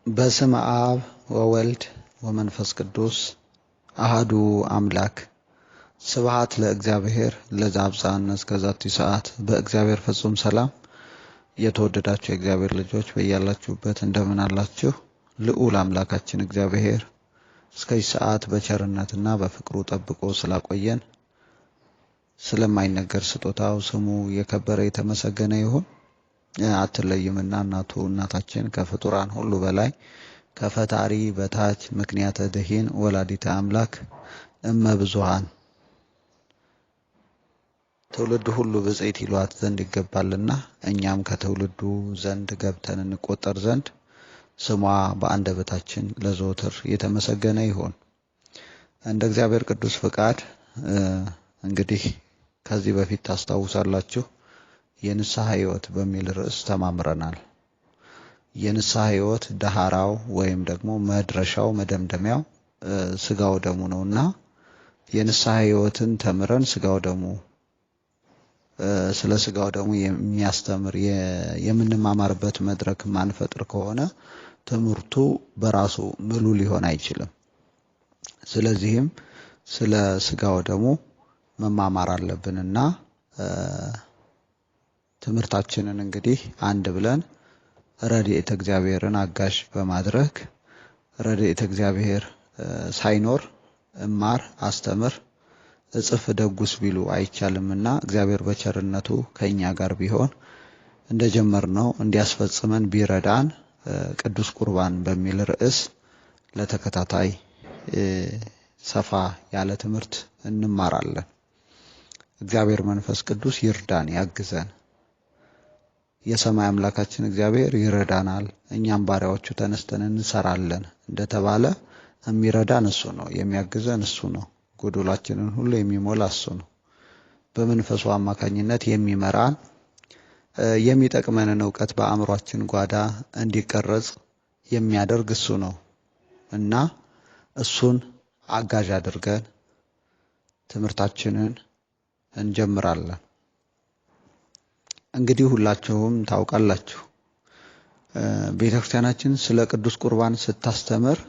በስመ አብ ወወልድ ወመንፈስ ቅዱስ አሐዱ አምላክ ስብሐት ለእግዚአብሔር ለዘአብጽሐነ እስከዛቲ ሰዓት። በእግዚአብሔር ፍጹም ሰላም የተወደዳችሁ የእግዚአብሔር ልጆች በያላችሁበት እንደምን አላችሁ? ልዑል አምላካችን እግዚአብሔር እስከዚህ ሰዓት በቸርነትና በፍቅሩ ጠብቆ ስላቆየን ስለማይነገር ስጦታው ስሙ የከበረ የተመሰገነ ይሁን። አትለይምና እናታችን ከፍጡራን ሁሉ በላይ ከፈጣሪ በታች ምክንያተ ድኂን ወላዲተ አምላክ እመብዙኃን ትውልድ ሁሉ ብፅዕት ይሏት ዘንድ ይገባልና እኛም ከትውልዱ ዘንድ ገብተን እንቆጠር ዘንድ ስሟ በአንደበታችን ለዘወትር የተመሰገነ ይሁን። እንደ እግዚአብሔር ቅዱስ ፍቃድ እንግዲህ ከዚህ በፊት ታስታውሳላችሁ የንስሐ ሕይወት በሚል ርዕስ ተማምረናል። የንስሐ ሕይወት ዳህራው ወይም ደግሞ መድረሻው መደምደሚያው ስጋው ደሙ ነውና የንስሐ ሕይወትን ተምረን ስጋው ደሙ ስለ ስጋው ደሙ የሚያስተምር የምንማማርበት መድረክ ማንፈጥር ከሆነ ትምህርቱ በራሱ ሙሉ ሊሆን አይችልም። ስለዚህም ስለ ስጋው ደሙ መማማር አለብንና ትምህርታችንን እንግዲህ አንድ ብለን ረድኤተ እግዚአብሔርን አጋዥ በማድረግ ረድኤተ እግዚአብሔር ሳይኖር እማር አስተምር እጽፍ ደጉስ ቢሉ አይቻልምና እግዚአብሔር በቸርነቱ ከኛ ጋር ቢሆን እንደጀመርነው እንዲያስፈጽመን ቢረዳን ቅዱስ ቁርባን በሚል ርዕስ ለተከታታይ ሰፋ ያለ ትምህርት እንማራለን። እግዚአብሔር መንፈስ ቅዱስ ይርዳን ያግዘን። የሰማይ አምላካችን እግዚአብሔር ይረዳናል፣ እኛም ባሪያዎቹ ተነስተን እንሰራለን እንደተባለ የሚረዳን እሱ ነው፣ የሚያግዘን እሱ ነው፣ ጎዶላችንን ሁሉ የሚሞላ እሱ ነው። በመንፈሱ አማካኝነት የሚመራን የሚጠቅመንን ዕውቀት በአእምሯችን ጓዳ እንዲቀረጽ የሚያደርግ እሱ ነው እና እሱን አጋዥ አድርገን ትምህርታችንን እንጀምራለን። እንግዲህ ሁላችሁም ታውቃላችሁ ቤተክርስቲያናችን ስለ ቅዱስ ቁርባን ስታስተምር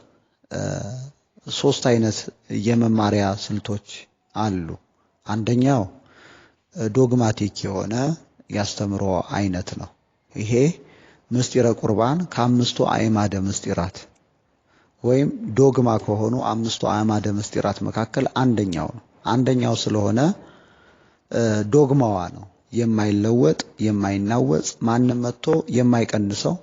ሶስት አይነት የመማሪያ ስልቶች አሉ። አንደኛው ዶግማቲክ የሆነ ያስተምሮ አይነት ነው። ይሄ ምስጢረ ቁርባን ከአምስቱ አዕማደ ምስጢራት ወይም ዶግማ ከሆኑ አምስቱ አዕማደ ምስጢራት መካከል አንደኛው ነው። አንደኛው ስለሆነ ዶግማዋ ነው። የማይለወጥ የማይናወጽ ማንም መጥቶ የማይቀንሰው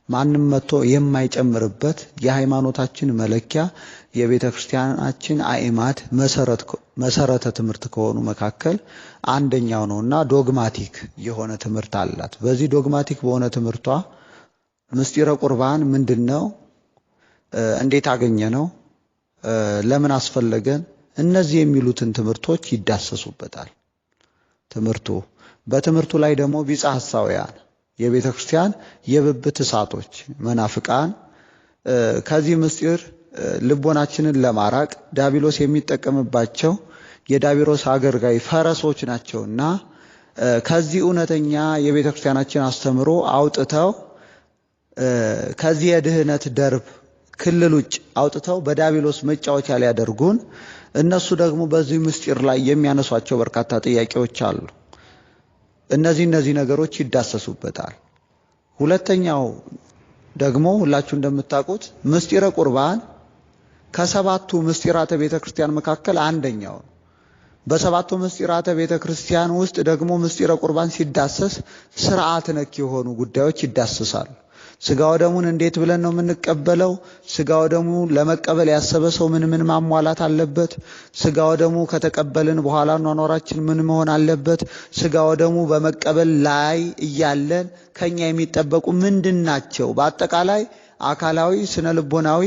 ማንም መጥቶ የማይጨምርበት የሃይማኖታችን መለኪያ የቤተክርስቲያናችን አዕማድ መሰረተ ትምህርት ከሆኑ መካከል አንደኛው ነውና ዶግማቲክ የሆነ ትምህርት አላት። በዚህ ዶግማቲክ በሆነ ትምህርቷ ምስጢረ ቁርባን ምንድነው? እንዴት አገኘነው? ለምን አስፈለገን? እነዚህ የሚሉትን ትምህርቶች ይዳሰሱበታል ትምህርቱ። በትምህርቱ ላይ ደግሞ ቢጸ ሐሳውያን የቤተክርስቲያን የብብት እሳቶች መናፍቃን ከዚህ ምስጢር ልቦናችንን ለማራቅ ዲያብሎስ የሚጠቀምባቸው የዲያብሎስ አገልጋይ ፈረሶች ናቸውና ከዚህ እውነተኛ የቤተክርስቲያናችን አስተምሮ አውጥተው ከዚህ የድህነት ደርብ ክልል ውጭ አውጥተው በዲያብሎስ መጫወቻ ሊያደርጉን እነሱ ደግሞ በዚህ ምስጢር ላይ የሚያነሷቸው በርካታ ጥያቄዎች አሉ። እነዚህ ነገሮች ይዳሰሱበታል። ሁለተኛው ደግሞ ሁላችሁ እንደምታውቁት ምስጢረ ቁርባን ከሰባቱ ምስጢራተ ቤተክርስቲያን መካከል አንደኛው ነው። በሰባቱ ምስጢራተ ቤተክርስቲያን ውስጥ ደግሞ ምስጢረ ቁርባን ሲዳሰስ ስርዓት ነክ የሆኑ ጉዳዮች ይዳሰሳሉ። ስጋው ደሙን እንዴት ብለን ነው የምንቀበለው? ስጋው ደሙ ለመቀበል ያሰበ ሰው ምን ማሟላት አለበት? ስጋው ደሙ ከተቀበልን በኋላ ኗኗራችን ምን መሆን አለበት? ስጋው ደሙ በመቀበል ላይ እያለን ከኛ የሚጠበቁ ምንድናቸው? በአጠቃላይ አካላዊ ስነ ልቦናዊ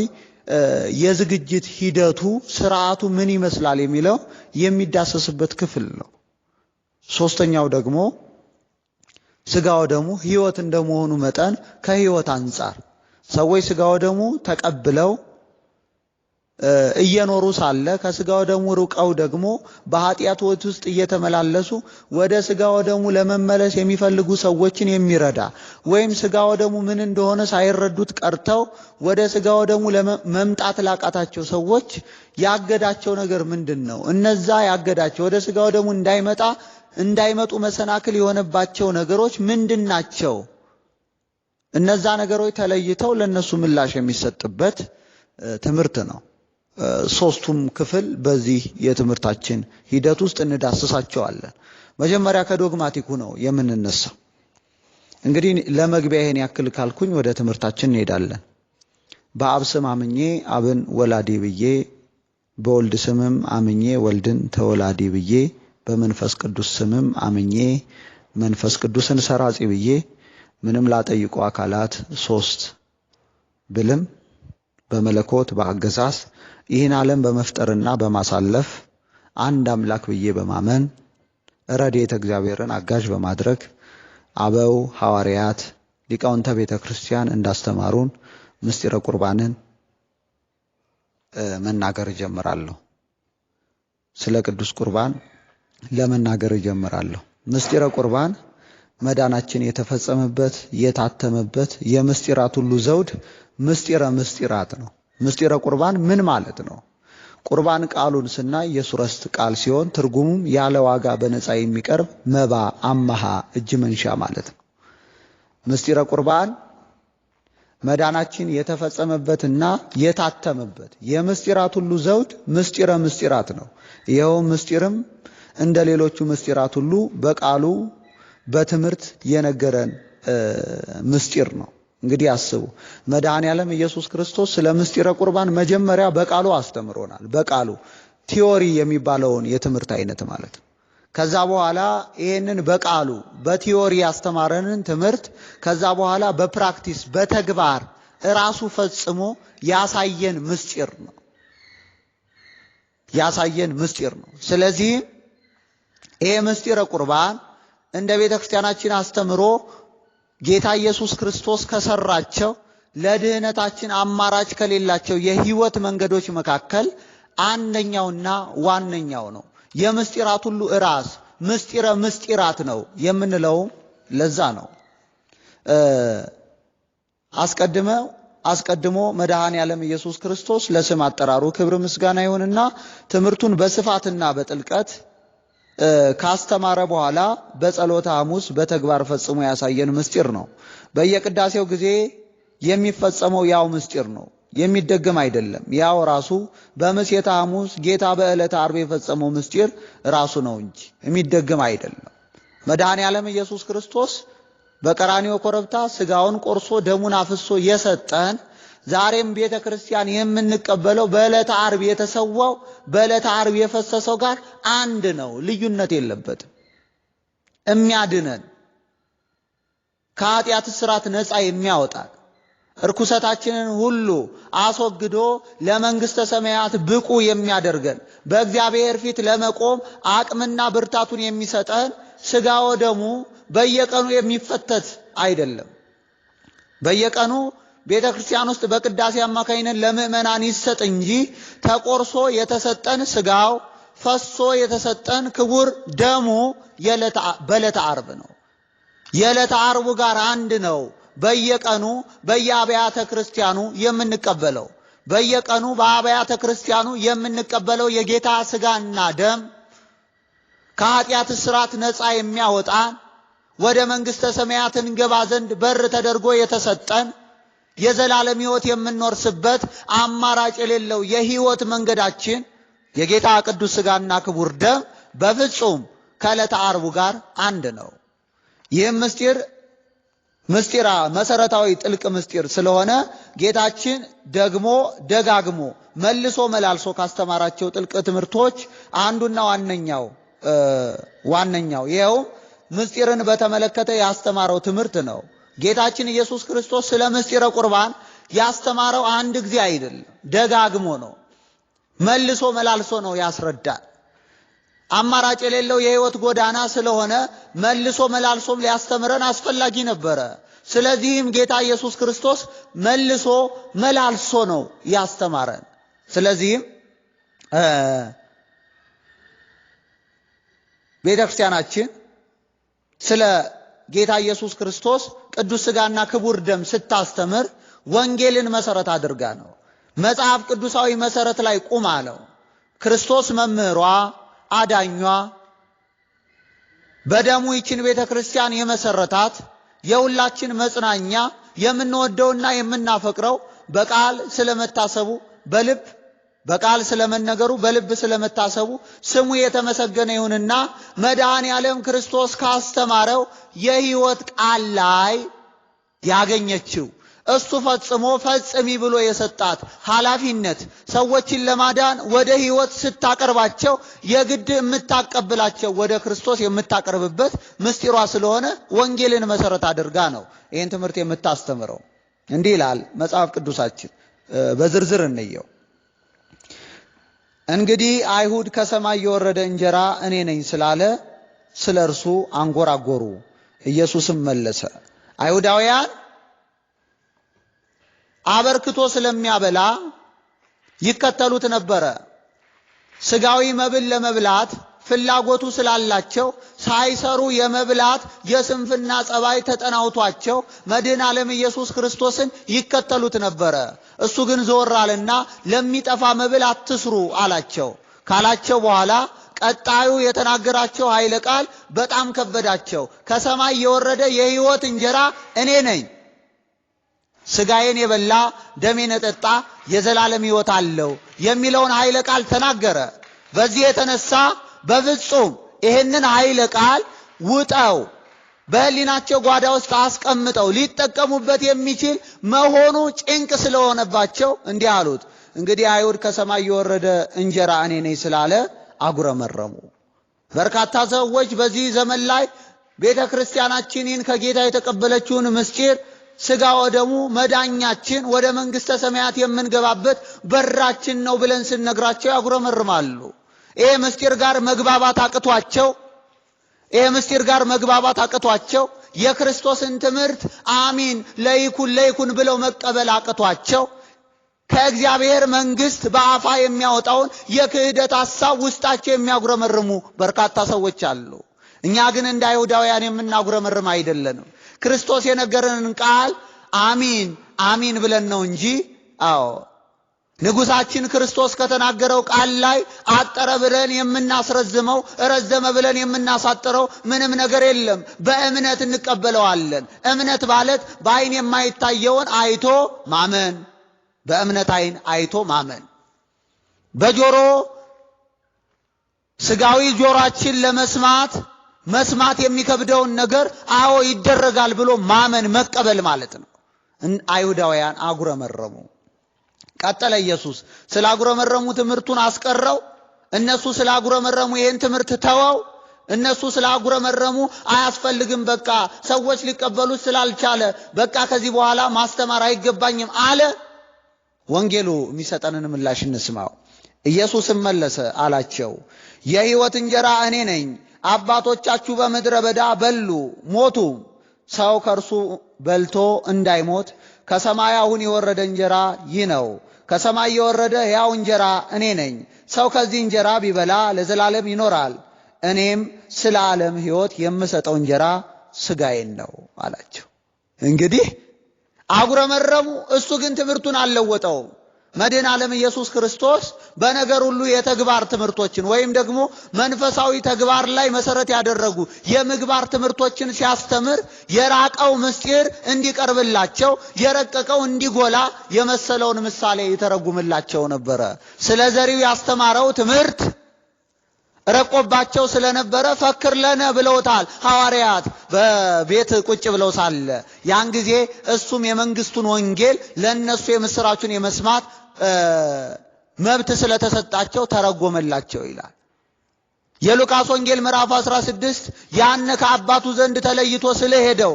የዝግጅት ሂደቱ ስርዓቱ ምን ይመስላል የሚለው የሚዳሰስበት ክፍል ነው። ሶስተኛው ደግሞ ስጋው ደሙ ሕይወት እንደመሆኑ መጠን ከሕይወት አንፃር ሰዎች ስጋው ደሙ ተቀብለው እየኖሩ ሳለ ከስጋው ደሙ ሩቀው ደግሞ በኃጢአት ውስጥ እየተመላለሱ ወደ ስጋው ደሙ ለመመለስ የሚፈልጉ ሰዎችን የሚረዳ ወይም ስጋው ደሙ ምን እንደሆነ ሳይረዱት ቀርተው ወደ ስጋው ደሙ ለመምጣት ላቃታቸው ሰዎች ያገዳቸው ነገር ምንድነው? እነዛ ያገዳቸው ወደ ስጋው ደሙ እንዳይመጡ መሰናክል የሆነባቸው ነገሮች ምንድናቸው? እነዛ ነገሮች ተለይተው ለነሱ ምላሽ የሚሰጥበት ትምህርት ነው። ሶስቱም ክፍል በዚህ የትምህርታችን ሂደት ውስጥ እንዳስሳቸዋለን። መጀመሪያ ከዶግማቲኩ ነው የምንነሳው። እንግዲህ ለመግቢያ ይሄን ያክል ካልኩኝ ወደ ትምህርታችን እንሄዳለን። በአብ ስም አምኜ አብን ወላዲ ብዬ፣ በወልድ ስምም አምኜ ወልድን ተወላዲ ብዬ፣ በመንፈስ ቅዱስ ስምም አምኜ መንፈስ ቅዱስን ሰራጺ ብዬ ምንም ላጠይቁ አካላት ሶስት ብልም በመለኮት በአገዛዝ ይህን ዓለም በመፍጠርና በማሳለፍ አንድ አምላክ ብዬ በማመን ረድኤተ እግዚአብሔርን አጋዥ በማድረግ አበው ሐዋርያት ሊቃውንተ ቤተክርስቲያን እንዳስተማሩን ምስጢረ ቁርባንን መናገር ጀምራለሁ። ስለ ቅዱስ ቁርባን ለመናገር ጀምራለሁ። ምስጢረ ቁርባን መዳናችን የተፈጸመበት የታተመበት የምስጢራት ሁሉ ዘውድ ምስጢረ ምስጢራት ነው። ምስጢረ ቁርባን ምን ማለት ነው? ቁርባን ቃሉን ስናይ የሱረስት ቃል ሲሆን ትርጉሙም ያለ ዋጋ በነፃ የሚቀርብ መባ፣ አማሃ፣ እጅ መንሻ ማለት ነው። ምስጢረ ቁርባን መዳናችን የተፈጸመበትና የታተመበት የምስጢራት ሁሉ ዘውድ ምስጢረ ምስጢራት ነው። ይኸው ምስጢርም እንደ ሌሎቹ ምስጢራት ሁሉ በቃሉ በትምህርት የነገረን ምስጢር ነው። እንግዲህ አስቡ፣ መድኃኔዓለም ኢየሱስ ክርስቶስ ስለ ምስጢረ ቁርባን መጀመሪያ በቃሉ አስተምሮናል። በቃሉ ቲዮሪ የሚባለውን የትምህርት አይነት ማለት ነው። ከዛ በኋላ ይሄንን በቃሉ በቲዮሪ ያስተማረንን ትምህርት ከዛ በኋላ በፕራክቲስ በተግባር ራሱ ፈጽሞ ያሳየን ምስጢር ነው። ስለዚህ ይሄ ምስጢረ ቁርባን እንደ ቤተክርስቲያናችን አስተምሮ ጌታ ኢየሱስ ክርስቶስ ከሰራቸው ለድህነታችን አማራጭ ከሌላቸው የህይወት መንገዶች መካከል አንደኛውና ዋነኛው ነው። የምስጢራት ሁሉ ራስ ምስጢረ ምስጢራት ነው የምንለው ለዛ ነው። አስቀድሞ መድኃኔዓለም ኢየሱስ ክርስቶስ ለስም አጠራሩ ክብር ምስጋና ይሁንና ትምህርቱን በስፋትና በጥልቀት ካስተማረ በኋላ በጸሎተ ሐሙስ በተግባር ፈጽሞ ያሳየን ምስጢር ነው። በየቅዳሴው ጊዜ የሚፈጸመው ያው ምስጢር ነው፣ የሚደገም አይደለም። ያው ራሱ በምሴተ ሐሙስ ጌታ በዕለተ ዓርብ የፈጸመው ምስጢር ራሱ ነው እንጂ የሚደገም አይደለም። መድኃኔዓለም ኢየሱስ ክርስቶስ በቀራንዮ ኮረብታ ስጋውን ቆርሶ ደሙን አፍሶ የሰጠን ዛሬም ቤተክርስቲያን የምንቀበለው በዕለተ ዓርብ የተሰዋው በዕለተ ዓርብ የፈሰሰው ጋር አንድ ነው፣ ልዩነት የለበትም። የሚያድነን ከኃጢአት እስራት ነፃ የሚያወጣን እርኩሰታችንን ሁሉ አስወግዶ ለመንግስተ ሰማያት ብቁ የሚያደርገን በእግዚአብሔር ፊት ለመቆም አቅምና ብርታቱን የሚሰጠን ስጋው ደሙ በየቀኑ የሚፈተት አይደለም። በየቀኑ ቤተክርስቲያን ውስጥ በቅዳሴ አማካይነት ለምእመናን ይሰጥ እንጂ ተቆርሶ የተሰጠን ስጋው ፈሶ የተሰጠን ክቡር ደሙ በዕለተ ዓርብ ነው። የዕለተ ዓርቡ ጋር አንድ ነው። በየቀኑ በየአብያተ ክርስቲያኑ የምንቀበለው በየቀኑ በአብያተ ክርስቲያኑ የምንቀበለው የጌታ ስጋና ደም ከኃጢአት እስራት ነፃ የሚያወጣን ወደ መንግስተ ሰማያት እንገባ ዘንድ በር ተደርጎ የተሰጠን የዘላለም ሕይወት የምንኖርስበት አማራጭ የሌለው የሕይወት መንገዳችን የጌታ ቅዱስ ስጋና ክቡር ደም በፍጹም ከዕለተ ዓርቡ ጋር አንድ ነው። ይህም ምስጢር መሰረታዊ ጥልቅ ምስጢር ስለሆነ ጌታችን ደግሞ ደጋግሞ መልሶ መላልሶ ካስተማራቸው ጥልቅ ትምህርቶች አንዱና ዋነኛው ይሄው ምስጢርን በተመለከተ ያስተማረው ትምህርት ነው። ጌታችን ኢየሱስ ክርስቶስ ስለ ምስጢረ ቁርባን ያስተማረው አንድ ጊዜ አይደለም፣ ደጋግሞ ነው። መልሶ መላልሶ ነው ያስረዳል። አማራጭ የሌለው የሕይወት ጎዳና ስለሆነ መልሶ መላልሶም ሊያስተምረን አስፈላጊ ነበረ። ስለዚህም ጌታ ኢየሱስ ክርስቶስ መልሶ መላልሶ ነው ያስተማረን። ስለዚህም ቤተክርስቲያናችን ስለ ጌታ ኢየሱስ ክርስቶስ ቅዱስ ሥጋና ክቡር ደም ስታስተምር ወንጌልን መሰረት አድርጋ ነው። መጽሐፍ ቅዱሳዊ መሰረት ላይ ቁማ ነው። ክርስቶስ መምህሯ፣ አዳኟ፣ በደሙ ይችን ቤተክርስቲያን የመሰረታት የሁላችን መጽናኛ፣ የምንወደውና የምናፈቅረው በቃል ስለመታሰቡ በቃል ስለመነገሩ በልብ ስለመታሰቡ ስሙ የተመሰገነ ይሁንና መድኃኔ ዓለም ክርስቶስ ካስተማረው የሕይወት ቃል ላይ ያገኘችው እሱ ፈጽሞ ፈጽሚ ብሎ የሰጣት ኃላፊነት ሰዎችን ለማዳን ወደ ሕይወት ስታቀርባቸው የግድ የምታቀብላቸው ወደ ክርስቶስ የምታቀርብበት ምስጢሯ ስለሆነ ወንጌልን መሰረት አድርጋ ነው ይህን ትምህርት የምታስተምረው። እንዲህ ይላል መጽሐፍ ቅዱሳችን፣ በዝርዝር እንየው። እንግዲህ አይሁድ ከሰማይ የወረደ እንጀራ እኔ ነኝ ስላለ ስለ እርሱ አንጎራጎሩ። ኢየሱስም መለሰ፣ አይሁዳውያን አበርክቶ ስለሚያበላ ይከተሉት ነበረ። ስጋዊ መብል ለመብላት ፍላጎቱ ስላላቸው ሳይሰሩ የመብላት የስንፍና ጸባይ ተጠናውቷቸው መድኃኔ ዓለም ኢየሱስ ክርስቶስን ይከተሉት ነበረ። እሱ ግን ዞር አለና ለሚጠፋ መብል አትስሩ አላቸው። ካላቸው በኋላ ቀጣዩ የተናገራቸው ኃይለ ቃል በጣም ከበዳቸው። ከሰማይ የወረደ የሕይወት እንጀራ እኔ ነኝ፣ ስጋዬን የበላ ደሜን የጠጣ የዘላለም ሕይወት አለው የሚለውን ኃይለ ቃል ተናገረ። በዚህ የተነሳ በፍጹም ይህንን ኃይለ ቃል ውጠው በህሊናቸው ጓዳ ውስጥ አስቀምጠው ሊጠቀሙበት የሚችል መሆኑ ጭንቅ ስለሆነባቸው እንዲህ አሉት፣ እንግዲህ አይሁድ ከሰማይ የወረደ እንጀራ እኔ ነኝ ስላለ አጉረመረሙ። በርካታ ሰዎች በዚህ ዘመን ላይ ቤተክርስቲያናችንን ከጌታ የተቀበለችውን ምስጢር ሥጋ ወደሙ መዳኛችን ወደ መንግሥተ ሰማያት የምንገባበት በራችን ነው ብለን ስንነግራቸው ያጉረመርማሉ። ይሄ ምስጢር ጋር መግባባት አቅቷቸው የክርስቶስን ትምህርት አሚን ለይኩን ብለው መቀበል አቅቷቸው ከእግዚአብሔር መንግሥት በአፋ የሚያወጣውን የክህደት ሐሳብ ውስጣቸው የሚያጉረመርሙ በርካታ ሰዎች አሉ። እኛ ግን እንደ አይሁዳውያን የምናጉረመርም አይደለንም። ክርስቶስ የነገረንን ቃል አሚን አሚን ብለን ነው እንጂ ንጉሳችን ክርስቶስ ከተናገረው ቃል ላይ አጠረ ብለን የምናስረዝመው ረዘመ ብለን የምናሳጥረው ምንም ነገር የለም። በእምነት እንቀበለዋለን። እምነት ማለት በአይን የማይታየውን አይቶ ማመን፣ በእምነት አይን አይቶ ማመን። በጆሮ ስጋዊ ጆሮአችን መስማት የሚከብደውን ነገር አዎ ይደረጋል ብሎ ማመን መቀበል ማለት ነው። አይሁዳውያን አጉረመረሙ። ቀጠለ ኢየሱስ። ስላጉረመረሙ ትምህርቱን አስቀረው። እነሱ ስላጉረመረሙ ይሄን ትምህርት ተወው። እነሱ ስላጉረመረሙ አያስፈልግም፣ በቃ ሰዎች ሊቀበሉት ስላልቻለ በቃ ከዚህ በኋላ ማስተማር አይገባኝም አለ። ወንጌሉ የሚሰጠንን ምላሽ እንስማው። ኢየሱስም መለሰ አላቸው፣ የሕይወት እንጀራ እኔ ነኝ። አባቶቻችሁ በምድረ በዳ በሉ ሞቱ። ሰው ከእርሱ በልቶ እንዳይሞት ከሰማይ አሁን የወረደ እንጀራ ይህ ነው። ከሰማይ የወረደ ሕያው እንጀራ እኔ ነኝ። ሰው ከዚህ እንጀራ ቢበላ ለዘላለም ይኖራል። እኔም ስለ ዓለም ሕይወት የምሰጠው እንጀራ ሥጋዬን ነው አላቸው። እንግዲህ አጉረመረሙ። እሱ ግን ትምህርቱን አልለወጠውም። መድኃኔ ዓለም ኢየሱስ ክርስቶስ በነገር ሁሉ የተግባር ትምህርቶችን ወይም ደግሞ መንፈሳዊ ተግባር ላይ መሰረት ያደረጉ የምግባር ትምህርቶችን ሲያስተምር የራቀው ምስጢር እንዲቀርብላቸው የረቀቀው እንዲጎላ የመሰለውን ምሳሌ ይተረጉምላቸው ነበረ። ስለ ዘሪው ያስተማረው ትምህርት ረቆባቸው ስለነበረ ፈክር ለነ ብለውታል ሐዋርያት በቤት ቁጭ ብለው ሳለ። ያን ጊዜ እሱም የመንግስቱን ወንጌል ለነሱ የምስራቹን የመስማት መብት ስለተሰጣቸው ተረጎመላቸው ይላል። የሉቃስ ወንጌል ምዕራፍ 16 ያን ከአባቱ ዘንድ ተለይቶ ስለሄደው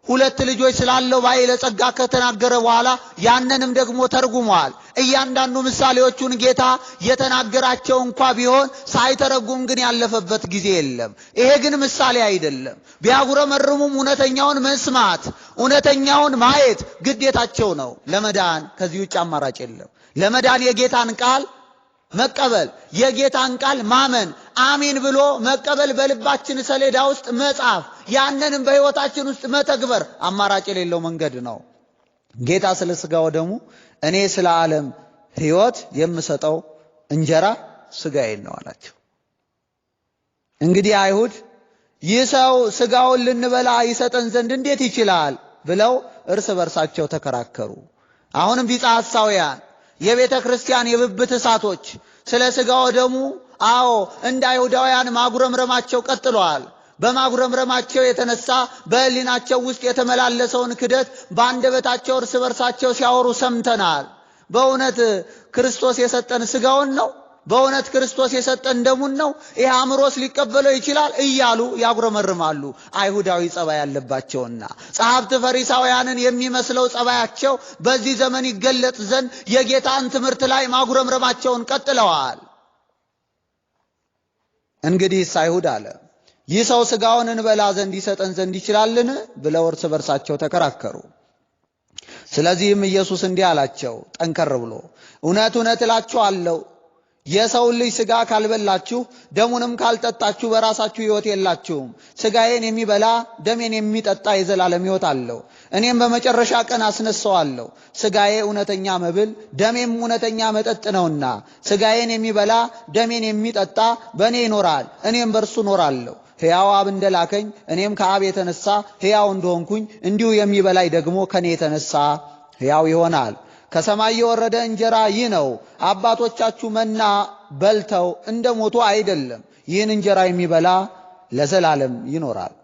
ሁለት ልጆች ስላለው ባይለ ጸጋ ከተናገረ በኋላ ያንንም ደግሞ ተርጉሟል። እያንዳንዱ ምሳሌዎቹን ጌታ የተናገራቸው እንኳን ቢሆን ሳይተረጉም ግን ያለፈበት ጊዜ የለም። ይሄ ግን ምሳሌ አይደለም። ቢያጉረመርሙም እውነተኛውን መስማት እውነተኛውን ማየት ግዴታቸው ነው። ለመዳን ከዚህ ውጭ አማራጭ የለም። ለመዳን የጌታን ቃል መቀበል፣ የጌታን ቃል ማመን፣ አሜን ብሎ መቀበል፣ በልባችን ሰሌዳ ውስጥ መጻፍ፣ ያንንም በሕይወታችን ውስጥ መተግበር አማራጭ የሌለው መንገድ ነው። ጌታ ስለ ሥጋው ደሙ እኔ ስለ ዓለም ሕይወት የምሰጠው እንጀራ ሥጋዬን ነው አላቸው። እንግዲህ አይሁድ ይህ ሰው ሥጋውን ልንበላ ይሰጠን ዘንድ እንዴት ይችላል ብለው እርስ በርሳቸው ተከራከሩ። አሁንም ቢጸ ሐሳውያን የቤተ ክርስቲያን የብብት እሳቶች ስለ ሥጋው ደሙ እንደ አይሁዳውያን ማጉረምረማቸው ቀጥለዋል። በማጉረምረማቸው የተነሳ በሕሊናቸው ውስጥ የተመላለሰውን ክደት በአንደበታቸው እርስ በርሳቸው ሲያወሩ ሰምተናል። በእውነት ክርስቶስ የሰጠን ሥጋውን ነው? በእውነት ክርስቶስ የሰጠን ደሙን ነው? ይህ አእምሮስ ሊቀበለው ይችላል? እያሉ ያጉረመርማሉ። አይሁዳዊ ጸባይ ያለባቸውና ጸሐፍት ፈሪሳውያንን የሚመስለው ጸባያቸው በዚህ ዘመን ይገለጥ ዘንድ የጌታን ትምህርት ላይ ማጉረምረማቸውን ቀጥለዋል። እንግዲህስ አይሁድ አለ ይህ ሰው ሥጋውን እንበላ ዘንድ ይሰጠን ዘንድ ይችላልን ብለው እርስ በርሳቸው ተከራከሩ። ስለዚህም ኢየሱስ እንዲህ አላቸው ጠንከር ብሎ፣ እውነት እውነት እላችኋለሁ የሰው ልጅ ሥጋ ካልበላችሁ ደሙንም ካልጠጣችሁ በራሳችሁ ሕይወት የላችሁም። ሥጋዬን የሚበላ ደሜን የሚጠጣ የዘላለም ሕይወት አለው፣ እኔም በመጨረሻ ቀን አስነሳዋለሁ። ሥጋዬ እውነተኛ መብል ደሜም እውነተኛ መጠጥ ነውና ሥጋዬን የሚበላ ደሜን የሚጠጣ በእኔ ይኖራል፣ እኔም በእርሱ እኖራለሁ። ሕያው አብ እንደላከኝ እኔም ከአብ የተነሳ ሕያው እንደሆንኩኝ እንዲሁ የሚበላኝ ደግሞ ከኔ የተነሳ ሕያው ይሆናል። ከሰማይ የወረደ እንጀራ ይህ ነው። አባቶቻችሁ መና በልተው እንደሞቱ አይደለም፣ ይህን እንጀራ የሚበላ ለዘላለም ይኖራል።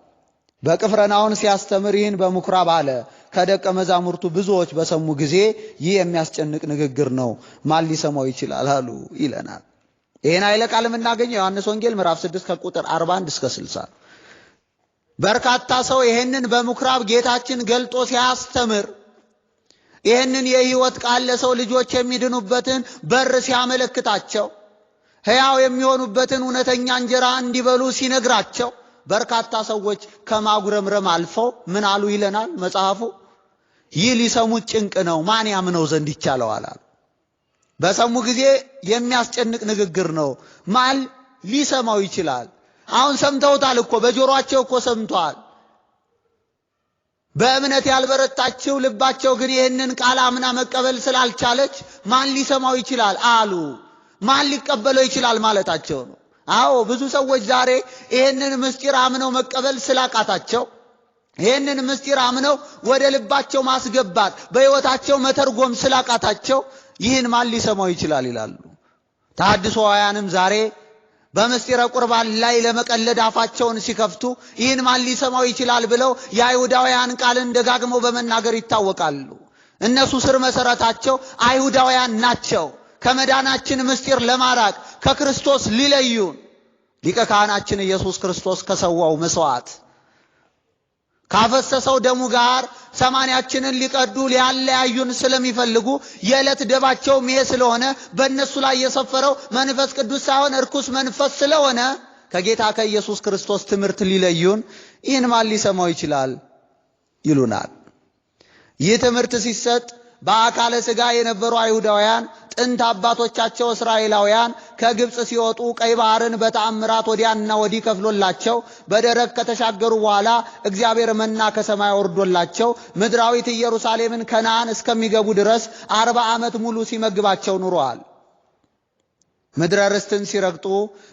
በቅፍርናሆም ሲያስተምር ይህን በምኵራብ አለ። ከደቀ መዛሙርቱ ብዙዎች በሰሙ ጊዜ ይህ የሚያስጨንቅ ንግግር ነው፣ ማን ሊሰማው ይችላል አሉ ይለናል። ይህን ኃይለ ቃል የምናገኘው ዮሐንስ ወንጌል ምዕራፍ 6 ከቁጥር 41 እስከ 60። በርካታ ሰው ይህንን በምኵራብ ጌታችን ገልጦ ሲያስተምር ይህንን የሕይወት ቃል ለሰው ልጆች የሚድኑበትን በር ሲያመለክታቸው፣ ሕያው የሚሆኑበትን እውነተኛ እንጀራ እንዲበሉ ሲነግራቸው በርካታ ሰዎች ከማጉረምረም አልፈው ምን አሉ ይለናል መጽሐፉ? ይህ ሊሰሙት ጭንቅ ነው፣ ማን ያምነው ዘንድ ይቻለዋል አሉ። በሰሙ ጊዜ የሚያስጨንቅ ንግግር ነው፣ ማን ሊሰማው ይችላል? አሁን ሰምተውታል እኮ፣ በጆሮአቸው እኮ ሰምተዋል። በእምነት ያልበረታችው ልባቸው ግን ይህንን ቃል አምና መቀበል ስላልቻለች ማን ሊሰማው ይችላል አሉ። ማን ሊቀበለው ይችላል ማለታቸው ነው። ብዙ ሰዎች ዛሬ ይህንን ምስጢር አምነው መቀበል ስላቃታቸው፣ ይህንን ምስጢር አምነው ወደ ልባቸው ማስገባት በሕይወታቸው መተርጎም ስላቃታቸው ይህን ማን ሊሰማው ይችላል ይላሉ። ተሐድሶአውያንም ዛሬ በምስጢረ ቁርባን ላይ ለመቀለድ አፋቸውን ሲከፍቱ ይህን ማን ሊሰማው ይችላል ብለው የአይሁዳውያን ቃልን ደጋግመው በመናገር ይታወቃሉ። እነሱ ስር መሰረታቸው አይሁዳውያን ናቸው። ከመዳናችን ምስጢር ለማራቅ ከክርስቶስ ሊለዩን ሊቀ ካህናችን ኢየሱስ ክርስቶስ ከሰዋው መስዋዕት ካፈሰሰው ደሙ ጋር ሰማንያችንን ሊቀዱ ሊያለያዩን ስለሚፈልጉ የዕለት ደባቸው ይሄ ስለሆነ በእነሱ ላይ የሰፈረው መንፈስ ቅዱስ ሳይሆን እርኩስ መንፈስ ስለሆነ ከጌታ ከኢየሱስ ክርስቶስ ትምህርት ሊለዩን ይህን ማን ሊሰማው ይችላል ይሉናል። ይህ ትምህርት ሲሰጥ በአካለ ሥጋ የነበሩ አይሁዳውያን ጥንት አባቶቻቸው እስራኤላውያን ከግብጽ ሲወጡ ቀይ ባህርን በተአምራት ወዲያና ወዲህ ከፍሎላቸው በደረቅ ከተሻገሩ በኋላ እግዚአብሔር መና ከሰማይ ወርዶላቸው ምድራዊት ኢየሩሳሌምን ከነዓን እስከሚገቡ ድረስ 40 ዓመት ሙሉ ሲመግባቸው ኑረዋል። ምድረ ርስትን ሲረግጡ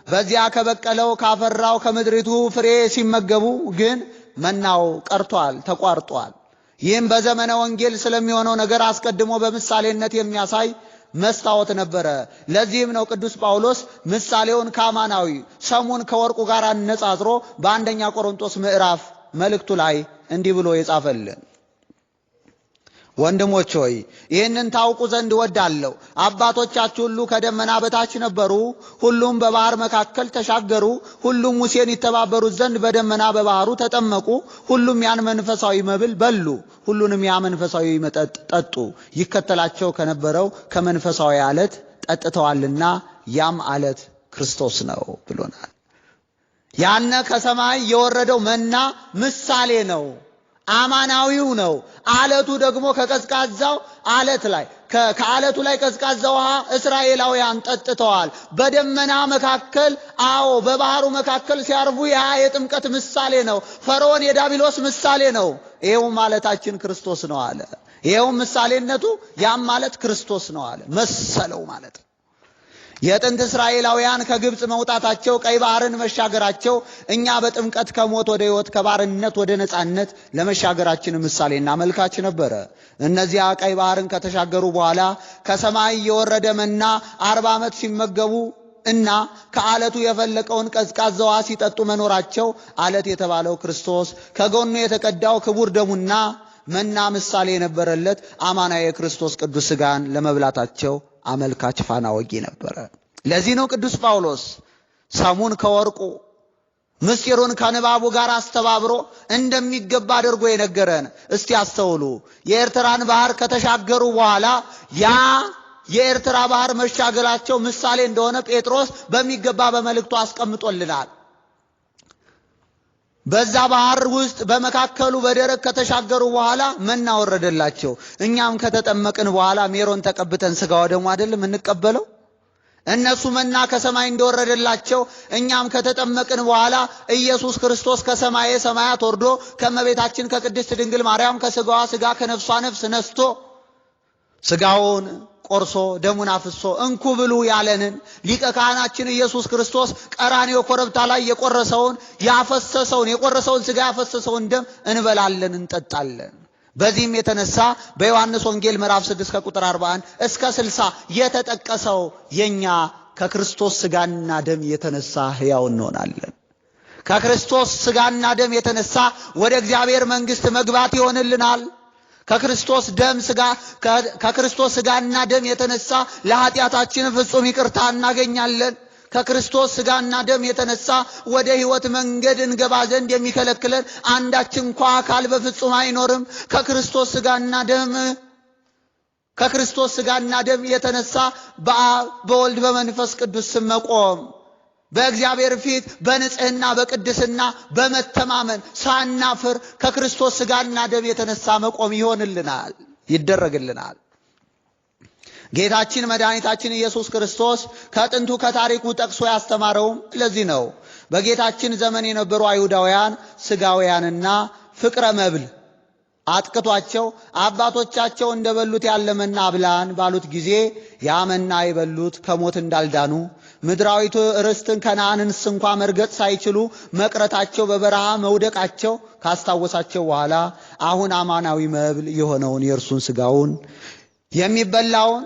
በዚያ ከበቀለው ካፈራው ከምድሪቱ ፍሬ ሲመገቡ ግን መናው ቀርቷል፣ ተቋርጧል። ይህም በዘመነ ወንጌል ስለሚሆነው ነገር አስቀድሞ በምሳሌነት የሚያሳይ መስታወት ነበረ። ለዚህም ነው ቅዱስ ጳውሎስ ምሳሌውን ከአማናዊ ሰሙን ከወርቁ ጋር አነጻጽሮ በአንደኛ ቆሮንቶስ ምዕራፍ መልእክቱ ላይ እንዲህ ብሎ የጻፈልን። ወንድሞች ሆይ ይህንን ታውቁ ዘንድ ወዳለሁ። አባቶቻችሁ ሁሉ ከደመና በታች ነበሩ፣ ሁሉም በባህር መካከል ተሻገሩ፣ ሁሉም ሙሴን ይተባበሩት ዘንድ በደመና በባህሩ ተጠመቁ፣ ሁሉም ያን መንፈሳዊ መብል በሉ፣ ሁሉንም ያ መንፈሳዊ መጠጥ ጠጡ፣ ይከተላቸው ከነበረው ከመንፈሳዊ አለት ጠጥተዋልና ያም አለት ክርስቶስ ነው ብሎናል። ያነ ከሰማይ የወረደው መና ምሳሌ ነው፣ አማናዊው ነው። አለቱ ደግሞ ከቀዝቃዛው አለት ላይ ከአለቱ ላይ ቀዝቃዛ ውሃ እስራኤላውያን ጠጥተዋል። በደመና መካከል በባህሩ መካከል ሲያርፉ ያ የጥምቀት ምሳሌ ነው። ፈርዖን የዲያብሎስ ምሳሌ ነው። ይሄው ማለታችን ክርስቶስ ነው አለ። ይሄው ምሳሌነቱ ያም ማለት ክርስቶስ ነው አለ። መሰለው ማለት የጥንት እስራኤላውያን ከግብጽ መውጣታቸው ቀይ ባህርን መሻገራቸው እኛ በጥምቀት ከሞት ወደ ሕይወት ከባርነት ወደ ነጻነት ለመሻገራችን ምሳሌና አመልካች ነበረ። እነዚያ ቀይ ባህርን ከተሻገሩ በኋላ ከሰማይ የወረደ መና 40 ዓመት ሲመገቡ እና ከአለቱ የፈለቀውን ቀዝቃዛ ውሃ ሲጠጡ መኖራቸው አለት የተባለው ክርስቶስ ከጎኑ የተቀዳው ክቡር ደሙና መና ምሳሌ የነበረለት አማናዊ የክርስቶስ ቅዱስ ሥጋን ለመብላታቸው አመልካች ፋና ወጊ ነበረ። ለዚህ ነው ቅዱስ ጳውሎስ ሰሙን ከወርቁ ምስጢሩን ከንባቡ ጋር አስተባብሮ እንደሚገባ አድርጎ የነገረን። እስቲ አስተውሉ። የኤርትራን ባህር ከተሻገሩ በኋላ ያ የኤርትራ ባህር መሻገላቸው ምሳሌ እንደሆነ ጴጥሮስ በሚገባ በመልእክቱ አስቀምጦልናል። በዛ ባህር ውስጥ በመካከሉ በደረቅ ከተሻገሩ በኋላ መና ወረደላቸው። እኛም ከተጠመቅን በኋላ ሜሮን ተቀብተን ሥጋ ወደሙ አይደለም እንቀበለው። እነሱ መና ከሰማይ እንደወረደላቸው እኛም ከተጠመቅን በኋላ ኢየሱስ ክርስቶስ ከሰማየ ሰማያት ወርዶ ከመቤታችን ከቅድስት ድንግል ማርያም ከሥጋዋ ሥጋ ከነፍሷ ነፍስ ነስቶ ሥጋውን ቆርሶ ደሙን አፍሶ እንኩ ብሉ ያለንን ሊቀ ካህናችን ኢየሱስ ክርስቶስ ቀራንዮ ኮረብታ ላይ የቆረሰውን ሥጋ ያፈሰሰውን ደም እንበላለን እንጠጣለን። በዚህም የተነሳ በዮሐንስ ወንጌል ምዕራፍ 6 ከቁጥር 41 እስከ 60 የተጠቀሰው የኛ ከክርስቶስ ሥጋና ደም የተነሳ ሕያው እንሆናለን። ከክርስቶስ ሥጋና ደም የተነሳ ወደ እግዚአብሔር መንግሥት መግባት ይሆንልናል። ከክርስቶስ ሥጋና ደም የተነሳ ለኃጢአታችን ፍጹም ይቅርታ እናገኛለን። ከክርስቶስ ሥጋና ደም የተነሳ ወደ ሕይወት መንገድ እንገባ ዘንድ የሚከለክለን አንዳች እንኳ አካል በፍጹም አይኖርም። ከክርስቶስ ሥጋና ደም የተነሳ በአብ በወልድ በመንፈስ ቅዱስ ስም መቆም በእግዚአብሔር ፊት በንጽህና በቅድስና በመተማመን ሳናፍር ከክርስቶስ ሥጋና ደም የተነሳ መቆም ይሆንልናል፣ ይደረግልናል። ጌታችን መድኃኒታችን ኢየሱስ ክርስቶስ ከጥንቱ ከታሪኩ ጠቅሶ ያስተማረውም ለዚህ ነው። በጌታችን ዘመን የነበሩ አይሁዳውያን ሥጋውያንና ፍቅረ መብል አጥቅቷቸው አባቶቻቸው እንደበሉት ያለ መና አብላን ባሉት ጊዜ ያ መና የበሉት ከሞት እንዳልዳኑ ምድራዊቱ ርስትን ከነዓንንስ እንኳ መርገጥ ሳይችሉ መቅረታቸው በበረሃ መውደቃቸው ካስታወሳቸው በኋላ አሁን አማናዊ መብል የሆነውን የእርሱን ሥጋውን የሚበላውን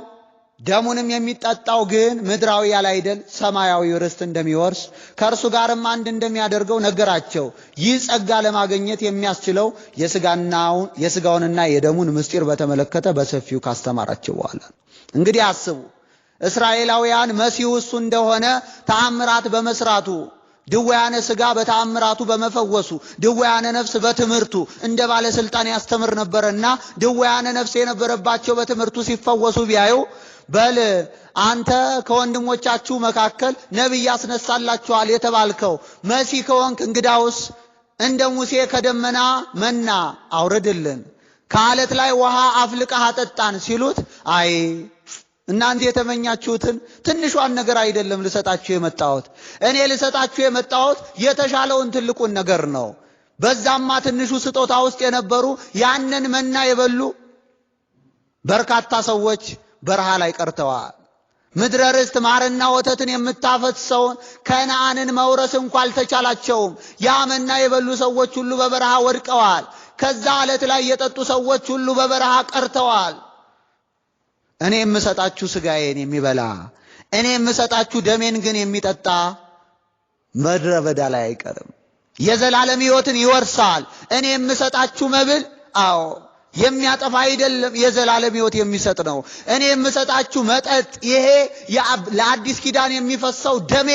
ደሙንም የሚጠጣው ግን ምድራዊ ያላይደል ሰማያዊ ርስት እንደሚወርስ ከእርሱ ጋርም አንድ እንደሚያደርገው ነገራቸው። ይህ ጸጋ ለማግኘት የሚያስችለው የሥጋውንና የደሙን ምስጢር በተመለከተ በሰፊው ካስተማራቸው በኋላ እንግዲህ አስቡ። እስራኤላውያን መሲሁ እሱ እንደሆነ ተአምራት በመስራቱ ድውያነ ሥጋ በተአምራቱ በመፈወሱ ድውያነ ነፍስ በትምህርቱ እንደ ባለስልጣን ያስተምር ነበርና ድውያነ ነፍስ የነበረባቸው በትምህርቱ ሲፈወሱ ቢያዩ በል አንተ ከወንድሞቻችሁ መካከል ነብይ ያስነሳላችኋል የተባልከው መሲህ ከሆንክ እንግዳውስ እንደ ሙሴ ከደመና መና አውርድልን ከአለት ላይ ውሃ አፍልቀህ አጠጣን ሲሉት አይ እናንተ የተመኛችሁትን ትንሿን ነገር አይደለም ልሰጣችሁ የመጣሁት እኔ ልሰጣችሁ የመጣሁት የተሻለውን ትልቁን ነገር ነው። በዛማ ትንሹ ስጦታ ውስጥ የነበሩ ያንን መና የበሉ በርካታ ሰዎች በረሃ ላይ ቀርተዋል። ምድረ ርስት ማርና ወተትን የምታፈስሰውን ከነዓንን መውረስ እንኳን አልተቻላቸውም። ያ መና የበሉ ሰዎች ሁሉ በበረሃ ወድቀዋል። ከዛ አለት ላይ የጠጡ ሰዎች ሁሉ በበረሃ ቀርተዋል። እኔ የምሰጣችሁ ሥጋዬን የሚበላ እኔ የምሰጣችሁ ደሜን ግን የሚጠጣ ምድረ በዳ ላይ አይቀርም፣ የዘላለም ሕይወትን ይወርሳል። እኔ የምሰጣችሁ መብል የሚያጠፋ አይደለም፣ የዘላለም ሕይወት የሚሰጥ ነው። እኔ የምሰጣችሁ መጠጥ ይሄ ለአዲስ ኪዳን የሚፈሰው ደሜ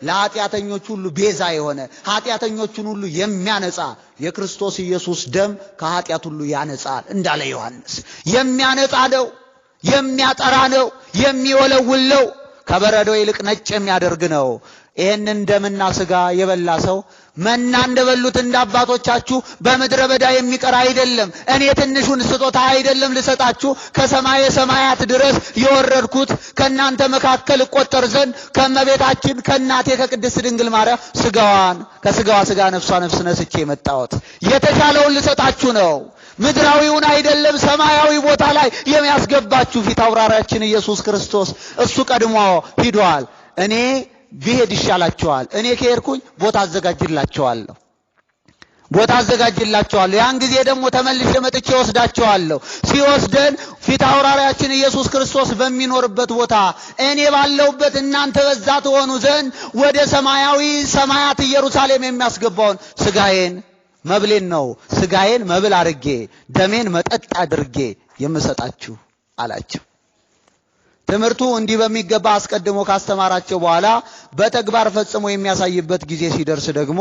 ለኃጢአተኞች ሁሉ ቤዛ የሆነ ኃጢአተኞችን ሁሉ የሚያነጻ የክርስቶስ ኢየሱስ ደም ከኃጢአት ሁሉ ያነጻል እንዳለ ዮሐንስ። የሚያነጻ ነው፣ የሚያጠራ ነው፣ የሚወለውል ነው፣ ከበረዶ ይልቅ ነጭ የሚያደርግ ነው። ይሄንን ደምና ስጋ የበላ ሰው መና እንደበሉት እንዳባቶቻችሁ በመድረ በዳ የሚቀር አይደለም። እኔ ትንሹን ስጦታ አይደለም ልሰጣችሁ ከሰማየ ሰማያት ድረስ የወረድኩት ከናንተ መካከል ቆጠር ዘንድ ከመቤታችን ከናቴ ከቅድስት ድንግል ማርያም ስጋዋን ከስጋዋ ስጋ ነፍሷ ነፍስ ነስቼ መጣሁት። የተሻለውን ልሰጣችሁ ነው። ምድራዊውን አይደለም ሰማያዊ ቦታ ላይ የሚያስገባችሁ ፊት አውራሪያችን ኢየሱስ ክርስቶስ እሱ ቀድሞ ሂዷል። እኔ ብሄድ ይሻላችኋል፣ እኔ ከሄድኩኝ ቦታ አዘጋጅላችኋለሁ። ያን ጊዜ ደግሞ ተመልሼ መጥቼ ወስዳችኋለሁ። ሲወስደን ፊት አውራሪያችን ኢየሱስ ክርስቶስ በሚኖርበት ቦታ እኔ ባለሁበት እናንተ በዛ ትሆኑ ዘንድ ወደ ሰማያዊ ሰማያት ኢየሩሳሌም የሚያስገባውን ስጋዬን መብሌን ነው ስጋዬን መብል አድርጌ ደሜን መጠጥ አድርጌ የምሰጣችሁ አላቸው። ትምህርቱ እንዲህ በሚገባ አስቀድሞ ካስተማራቸው በኋላ በተግባር ፈጽሞ የሚያሳይበት ጊዜ ሲደርስ ደግሞ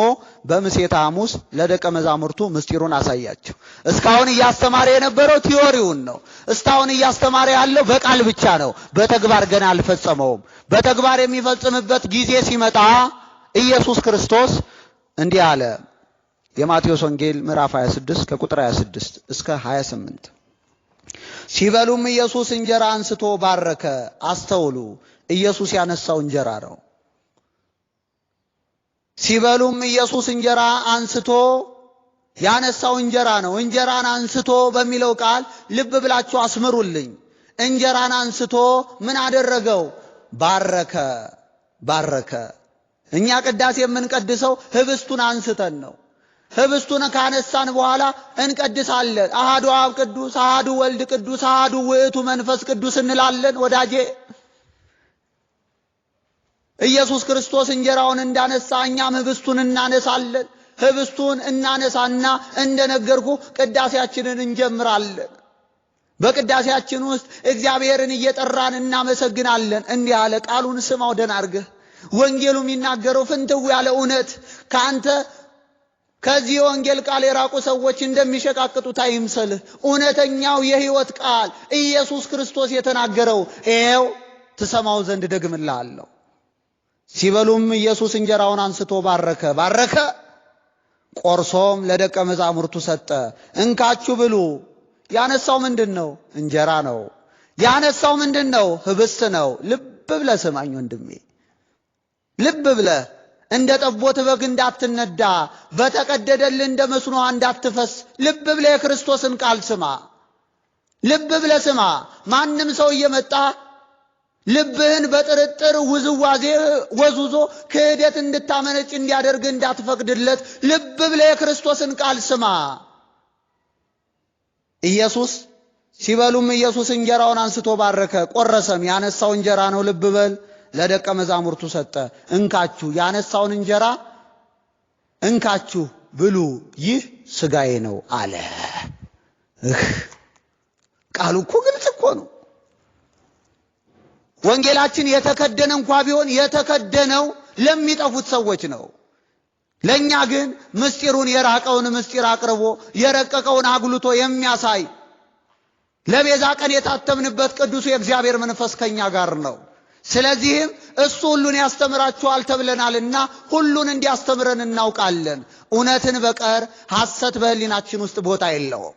በምሴተ ሐሙስ ለደቀ መዛሙርቱ ምስጢሩን አሳያቸው። እስካሁን እያስተማረ የነበረው ቲዮሪውን ነው። እስካሁን እያስተማረ ያለው በቃል ብቻ ነው። በተግባር ገና አልፈጸመውም። በተግባር የሚፈጽምበት ጊዜ ሲመጣ ኢየሱስ ክርስቶስ እንዲህ አለ። የማቴዎስ ወንጌል ምዕራፍ 26 ከቁጥር 26 እስከ 28 ሲበሉም ኢየሱስ እንጀራ አንስቶ ባረከ። አስተውሉ፣ ኢየሱስ ያነሳው እንጀራ ነው። ሲበሉም ኢየሱስ እንጀራ አንስቶ ያነሳው እንጀራ ነው። እንጀራን አንስቶ በሚለው ቃል ልብ ብላችሁ አስምሩልኝ። እንጀራን አንስቶ ምን አደረገው? ባረከ። እኛ ቅዳሴ የምንቀድሰው ህብስቱን አንስተን ነው። ህብስቱን ካነሳን በኋላ እንቀድሳለን። አሃዱ አብ ቅዱስ፣ አሃዱ ወልድ ቅዱስ፣ አሃዱ ውእቱ መንፈስ ቅዱስ እንላለን። ወዳጄ ኢየሱስ ክርስቶስ እንጀራውን እንዳነሳ እኛም ህብስቱን እናነሳለን። ህብስቱን እናነሳና እንደነገርኩ ቅዳሴያችንን እንጀምራለን። በቅዳሴያችን ውስጥ እግዚአብሔርን እየጠራን እናመሰግናለን። እንዲህ አለ። ቃሉን ስማው ደህና አድርገህ። ወንጌሉ የሚናገረው ፍንትው ያለ እውነት ካንተ ከዚህ ወንጌል ቃል የራቁ ሰዎች እንደሚሸቃቅጡት አይምሰልህ። እውነተኛው የሕይወት ቃል ኢየሱስ ክርስቶስ የተናገረው ይሄው ትሰማው ዘንድ ደግምልሃለሁ። ሲበሉም ኢየሱስ እንጀራውን አንስቶ ባረከ፣ ቆርሶም ለደቀ መዛሙርቱ ሰጠ። እንካችሁ ብሉ። ያነሳው ምንድነው? እንጀራ ነው። ያነሳው ምንድነው? ህብስት ነው። ልብ ብለህ ስማኝ ወንድሜ፣ ልብ ብለህ እንደ ጠቦት በግ እንዳትነዳ በተቀደደልህ እንደ መስኖ እንዳትፈስ ልብ ብለህ የክርስቶስን ቃል ስማ። ልብ ብለህ ስማ። ማንም ሰው እየመጣ ልብህን በጥርጥር ውዝዋዜ ወዙዞ ክህደት እንድታመነጭ እንዲያደርግ እንዳትፈቅድለት ልብ ብለህ የክርስቶስን ቃል ስማ። ኢየሱስ ሲበሉም ኢየሱስ እንጀራውን አንስቶ ባረከ፣ ቆረሰም። ያነሳው እንጀራ ነው። ልብ በል። ለደቀ መዛሙርቱ ሰጠ። እንካችሁ ያነሳውን እንጀራ እንካችሁ ብሉ፣ ይህ ስጋዬ ነው አለ። ቃሉ እኮ ግልጽ እኮ ነው። ወንጌላችን የተከደነ እንኳን ቢሆን የተከደነው ለሚጠፉት ሰዎች ነው። ለኛ ግን ምስጢሩን የራቀውን ምስጢር አቅርቦ የረቀቀውን አጉልቶ የሚያሳይ ለቤዛ ቀን የታተምንበት ቅዱሱ የእግዚአብሔር መንፈስ ከኛ ጋር ነው። ስለዚህም እሱ ሁሉን ያስተምራችኋል ተብለናልና ሁሉን እንዲያስተምረን እናውቃለን። እውነትን በቀር ሐሰት በህሊናችን ውስጥ ቦታ የለውም።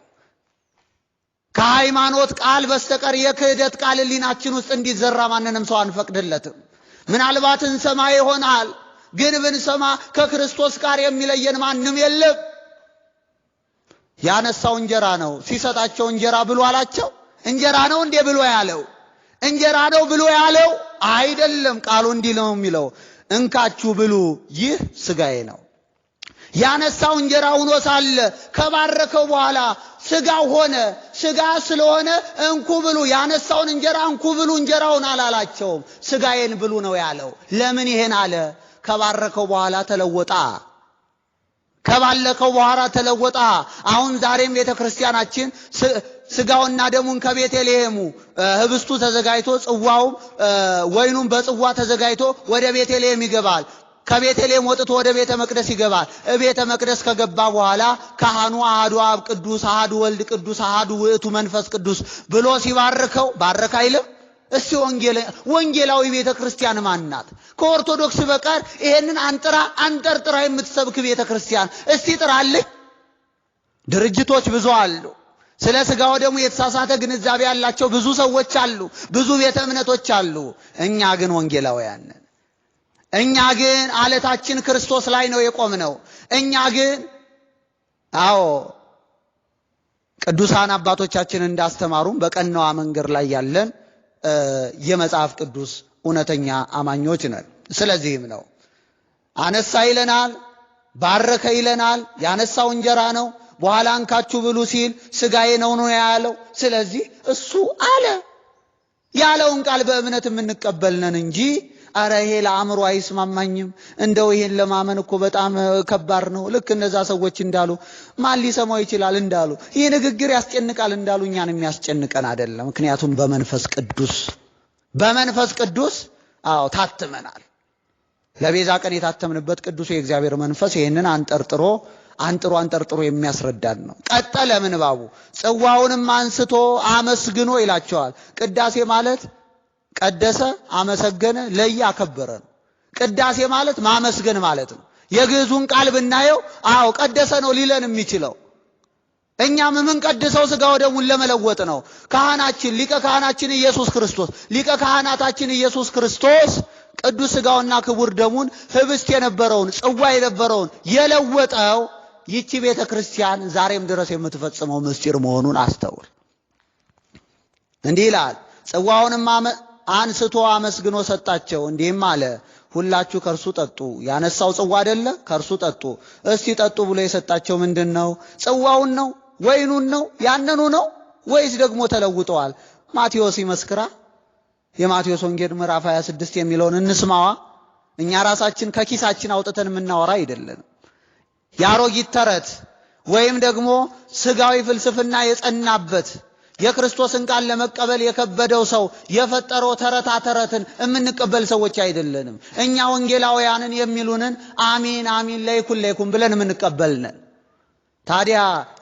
ከሃይማኖት ቃል በስተቀር የክህደት ቃል ህሊናችን ውስጥ እንዲዘራ ማንንም ሰው አንፈቅድለትም። ምናልባት እንሰማ ይሆናል፣ ግን ብንሰማ ከክርስቶስ ጋር የሚለየን ማንም የለም። ያነሳው እንጀራ ነው። ሲሰጣቸው እንጀራ ብሉ አላቸው። እንጀራ ነው እንዴ ብሎ ያለው? እንጀራ ነው ብሎ ያለው አይደለም። ቃሉ እንዲህ ነው የሚለው፣ እንካችሁ ብሉ፣ ይህ ስጋዬ ነው። ያነሳው እንጀራ ሆኖ ሳለ ከባረከው በኋላ ስጋው ሆነ። ስጋ ስለሆነ እንኩ ብሉ፣ ያነሳውን እንጀራ እንኩ ብሉ እንጀራውን አላላቸውም። ስጋዬን ብሉ ነው ያለው። ለምን ይሄን አለ? ከባረከው በኋላ ተለወጣ። ከባለከው በኋላ ተለወጣ። አሁን ዛሬም ቤተክርስቲያናችን ስጋውና ደሙን ከቤተልሔሙ ህብስቱ ተዘጋጅቶ ጽዋው ወይኑም በጽዋ ተዘጋጅቶ ወደ ቤተልሔም ይገባል። ከቤተልሔም ወጥቶ ወደ ቤተ መቅደስ ይገባል። ቤተ መቅደስ ከገባ በኋላ ካህኑ አሐዱ አብ ቅዱስ፣ አሐዱ ወልድ ቅዱስ፣ አሐዱ ውእቱ መንፈስ ቅዱስ ብሎ ሲባርከው ባረከ አይልም? እስቲ ወንጌላዊ ቤተክርስቲያን ማናት? ከኦርቶዶክስ በቀር ይሄንን አንጠርጥራ የምትሰብክ ቤተክርስቲያን እስቲ ጥራልኝ። ድርጅቶች ብዙ አሉ። ስለ ሥጋው ደግሞ የተሳሳተ ግንዛቤ ያላቸው ብዙ ሰዎች አሉ፣ ብዙ ቤተ እምነቶች አሉ። እኛ ግን ወንጌላውያን ነን። እኛ ግን አለታችን ክርስቶስ ላይ ነው የቆምነው። እኛ ግን ቅዱሳን አባቶቻችን እንዳስተማሩን በቀናዋ መንገድ ላይ ያለን የመጽሐፍ ቅዱስ እውነተኛ አማኞች ነን። ስለዚህም ነው አነሳ ይለናል፣ ባረከ ይለናል። ያነሳው እንጀራ ነው። በኋላ እንካችሁ ብሉ ሲል ሥጋዬ ነው ያለው። ስለዚህ እሱ አለ ያለውን ቃል በእምነት የምንቀበልነን እንጂ አረ ይሄ ለአእምሮ አይስማማኝም፣ እንደው ይሄን ለማመን እኮ በጣም ከባድ ነው፣ ልክ እነዛ ሰዎች እንዳሉ ማን ሊሰማው ይችላል እንዳሉ ይሄ ንግግር ያስጨንቃል እንዳሉ እኛን የሚያስጨንቀን አይደለም። ምክንያቱም በመንፈስ ቅዱስ ታትመናል። ለቤዛ ቀን የታተምንበት ቅዱስ የእግዚአብሔር መንፈስ ይሄንን አንጥሮ የሚያስረዳን ነው። ቀጠለ ምንባቡ ጽዋውንም አንስቶ አመስግኖ ይላቸዋል። ቅዳሴ ማለት ቀደሰ፣ አመሰገነ፣ ለየ፣ አከበረ ነው። ቅዳሴ ማለት ማመስገን ማለት ነው። የግዕዙን ቃል ብናየው ቀደሰ ነው ሊለን የሚችለው። እኛም የምንቀድሰው ሥጋው ደሙን ለመለወጥ ነው። ካህናችን ሊቀ ካህናችን ኢየሱስ ክርስቶስ ሊቀ ካህናታችን ኢየሱስ ክርስቶስ ቅዱስ ሥጋውና ክቡር ደሙን ህብስት የነበረውን ጽዋ የነበረውን የለወጠው ይቺ ቤተክርስቲያን ዛሬም ድረስ የምትፈጽመው ምስጢር መሆኑን አስተውል። እንዲህ ይላል፣ ጽዋውንም አንስቶ አመስግኖ ሰጣቸው፣ እንዲህም አለ፣ ሁላችሁ ከርሱ ጠጡ። ያነሳው ጽዋ አይደለ? ከርሱ ጠጡ። እስቲ ጠጡ ብሎ የሰጣቸው ምንድነው? ጽዋውን ነው? ወይኑን ነው? ያንኑ ነው ወይስ ደግሞ ተለውጠዋል? ማቴዎስ ይመስክራ። የማቴዎስ ወንጌል ምዕራፍ 26 የሚለውን እንስማዋ። እኛ ራሳችን ከኪሳችን አውጥተን የምናወራ አይደለንም። ያሮጊት ተረት ወይም ደግሞ ሥጋዊ ፍልስፍና የጸናበት የክርስቶስን ቃል ለመቀበል የከበደው ሰው የፈጠረው ተረትን የምንቀበል ሰዎች አይደለንም። እኛ ወንጌላውያንን የሚሉንን አሚን አሚን ለይኩን ብለን የምንቀበልነን። ታዲያ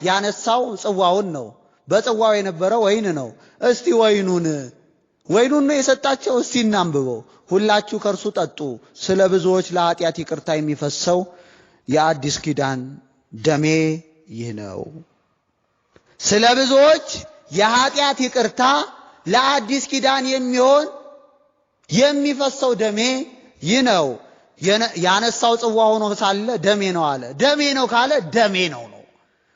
ያነሳው ጽዋውን ነው። በጽዋው የነበረው ወይን ነው። እስቲ ወይኑን ነው የሰጣቸው። እስቲ እናንብበው። ሁላችሁ ከርሱ ጠጡ፣ ስለ ብዙዎች ለኃጢአት ይቅርታ የሚፈሰው የአዲስ ኪዳን ደሜ ይህ ነው። ስለ ብዙዎች የኃጢአት ይቅርታ ለአዲስ ኪዳን የሚሆን የሚፈሰው ደሜ ይህ ነው። ያነሳው ጽዋ ሆኖ ሳለ ደሜ ነው አለ። ደሜ ነው ካለ ደሜ ነው።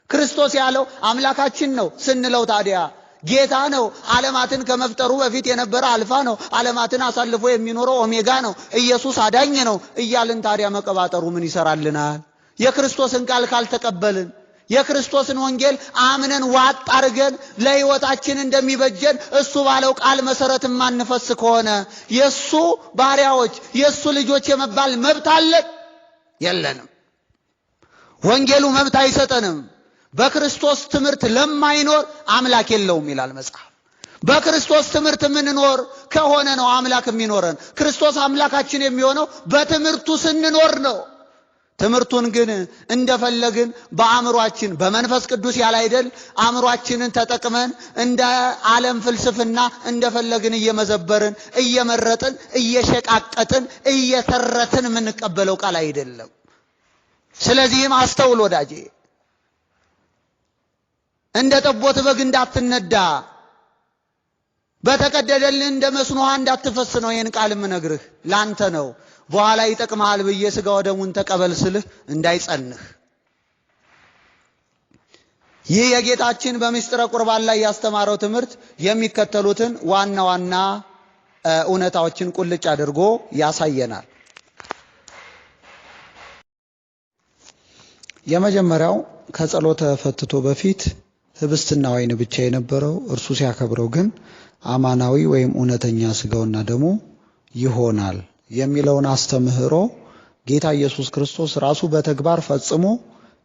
ክርስቶስ ያለው አምላካችን ነው ስንለው ታዲያ ጌታ ነው። ዓለማትን ከመፍጠሩ በፊት የነበረ አልፋ ነው። ዓለማትን አሳልፎ የሚኖረው ኦሜጋ ነው። ኢየሱስ አዳኝ ነው እያልን ታዲያ መቀባጠሩ ምን ይሰራልናል? የክርስቶስን ቃል ካልተቀበልን የክርስቶስን ወንጌል አምነን ዋጥ አርገን ለሕይወታችን እንደሚበጀን እሱ ባለው ቃል መሰረት ማንፈስ ከሆነ የሱ ባሪያዎች የሱ ልጆች የመባል መብት አለን? የለንም። ወንጌሉ መብት አይሰጠንም። በክርስቶስ ትምህርት ለማይኖር አምላክ የለውም ይላል መጽሐፍ። በክርስቶስ ትምህርት የምንኖር ከሆነ ነው አምላክ የሚኖረን። ክርስቶስ አምላካችን የሚሆነው በትምህርቱ ስንኖር ነው። ትምህርቱን ግን እንደፈለግን በአእምሯችን በመንፈስ ቅዱስ ያለ አይደል አእምሯችንን ተጠቅመን እንደ ዓለም ፍልስፍና እንደፈለግን እየመዘበርን እየመረጥን እየሸቃቀጥን እየተረትን የምንቀበለው ቃል አይደለም። ስለዚህም አስተውል ወዳጄ፣ እንደ ጠቦት በግ እንዳትነዳ፣ በተቀደደልን እንደ መስኖ ውሃ እንዳትፈስ ነው ይህን ቃል የምነግርህ። ላንተ ነው። በኋላ ይጠቅምሃል ብዬ ሥጋ ወደሙን ተቀበል ስልህ እንዳይጸንህ። ይህ የጌታችን በምስጢረ ቁርባን ላይ ያስተማረው ትምህርት የሚከተሉትን ዋና ዋና እውነታዎችን ቁልጭ አድርጎ ያሳየናል። የመጀመሪያው ከጸሎተ ፈትቶ በፊት ህብስትና ወይን ብቻ የነበረው እርሱ ሲያከብረው ግን አማናዊ ወይም እውነተኛ ሥጋውና ደሙ ይሆናል የሚለውን አስተምህሮ ጌታ ኢየሱስ ክርስቶስ ራሱ በተግባር ፈጽሞ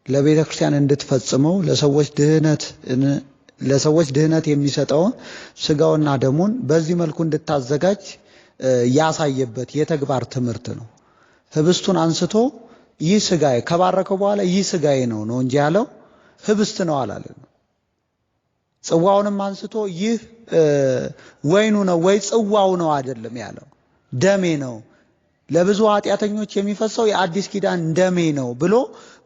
ለቤተ ክርስቲያን እንድትፈጽመው ለሰዎች ድህነት የሚሰጠውን ሥጋውና ደሙን በዚህ መልኩ እንድታዘጋጅ ያሳየበት የተግባር ትምህርት ነው። ህብስቱን አንስቶ ይህ ሥጋዬ ከባረከው በኋላ ይህ ሥጋዬ ነው እንጂ ያለው ህብስት ነው አላለም። ጽዋውንም አንስቶ ይህ ወይኑ ነው ወይ ጽዋው ነው አይደለም ያለው፣ ደሜ ነው ለብዙ ኃጢአተኞች የሚፈሰው የአዲስ ኪዳን ደሜ ነው ብሎ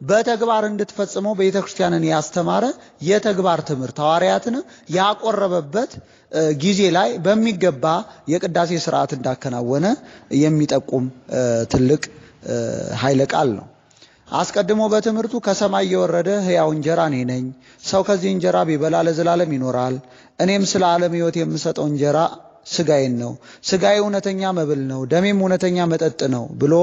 በተግባር እንድትፈጽመው ቤተክርስቲያንን ያስተማረ የተግባር ትምህርት ሐዋርያትን ያቆረበበት ጊዜ ላይ በሚገባ የቅዳሴ ሥርዓት እንዳከናወነ የሚጠቁም ትልቅ ኃይለ ቃል ነው። አስቀድሞ በትምህርቱ ከሰማይ የወረደ ሕያው እንጀራ እኔ ነኝ፣ ሰው ከዚህ እንጀራ ቢበላ ለዘላለም ይኖራል፣ እኔም ስለ ዓለም ሕይወት የምሰጠው እንጀራ ስጋዬን ነው፣ ስጋዬ እውነተኛ መብል ነው፣ ደሜም እውነተኛ መጠጥ ነው ብሎ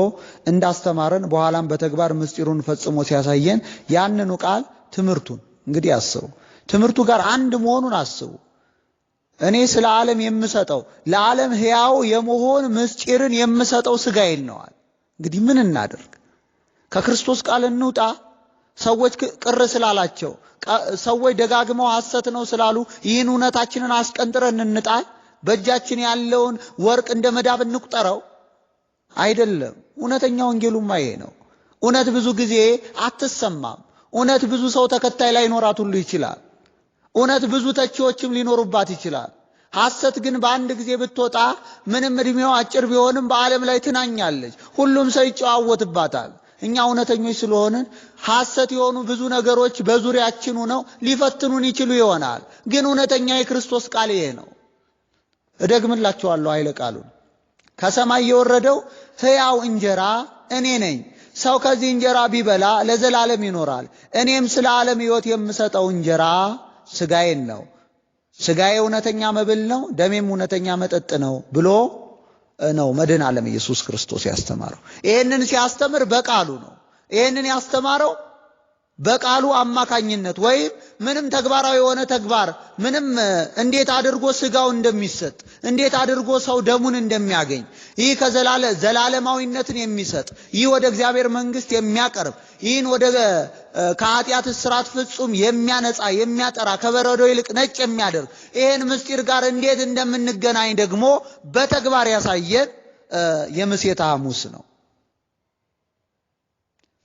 እንዳስተማረን በኋላም በተግባር ምስጢሩን ፈጽሞ ሲያሳየን ያንኑ ቃል ትምህርቱን እንግዲህ አስቡ፣ ትምህርቱ ጋር አንድ መሆኑን አስቡ። እኔ ስለ ዓለም የምሰጠው ለዓለም ሕያው የመሆን ምስጢርን የምሰጠው ስጋዬን ነዋል። እንግዲህ ምን እናደርግ? ከክርስቶስ ቃል እንውጣ? ሰዎች ቅር ስላላቸው፣ ሰዎች ደጋግመው ሐሰት ነው ስላሉ ይህን እውነታችንን አስቀንጥረን እንጣል? በእጃችን ያለውን ወርቅ እንደ መዳብ እንቁጠረው? አይደለም። እውነተኛ ወንጌሉማ ይሄ ነው። እውነት ብዙ ጊዜ አትሰማም። እውነት ብዙ ሰው ተከታይ ላይኖራት ሁሉ ይችላል። እውነት ብዙ ተቺዎችም ሊኖሩባት ይችላል። ሐሰት ግን በአንድ ጊዜ ብትወጣ ምንም እድሜው አጭር ቢሆንም በዓለም ላይ ትናኛለች። ሁሉም ሰው ይጨዋወትባታል። እኛ እውነተኞች ስለሆንን ሐሰት የሆኑ ብዙ ነገሮች በዙሪያችን ሆነው ሊፈትኑን ይችሉ ይሆናል። ግን እውነተኛ የክርስቶስ ቃል ይሄ ነው። እደግምላችኋለሁ ኃይለ ቃሉን። ከሰማይ የወረደው ሕያው እንጀራ እኔ ነኝ፣ ሰው ከዚህ እንጀራ ቢበላ ለዘላለም ይኖራል፣ እኔም ስለ ዓለም ሕይወት የምሰጠው እንጀራ ስጋዬን ነው፣ ስጋዬ እውነተኛ መብል ነው፣ ደሜም እውነተኛ መጠጥ ነው ብሎ ነው መድኃኔ ዓለም ኢየሱስ ክርስቶስ ያስተማረው። ይሄንን ሲያስተምር በቃሉ ነው። ይሄንን ያስተማረው በቃሉ አማካኝነት ወይም ምንም ተግባራዊ የሆነ ተግባር ምንም እንዴት አድርጎ ስጋው እንደሚሰጥ እንዴት አድርጎ ሰው ደሙን እንደሚያገኝ ይህ ዘላለማዊነትን የሚሰጥ ይህ ወደ እግዚአብሔር መንግስት የሚያቀርብ ይህን ወደ ከኃጢአት እስራት ፍጹም የሚያነጻ የሚያጠራ ከበረዶ ይልቅ ነጭ የሚያደርግ ይህን ምስጢር ጋር እንዴት እንደምንገናኝ ደግሞ በተግባር ያሳየን የምሴተ ሐሙስ ነው።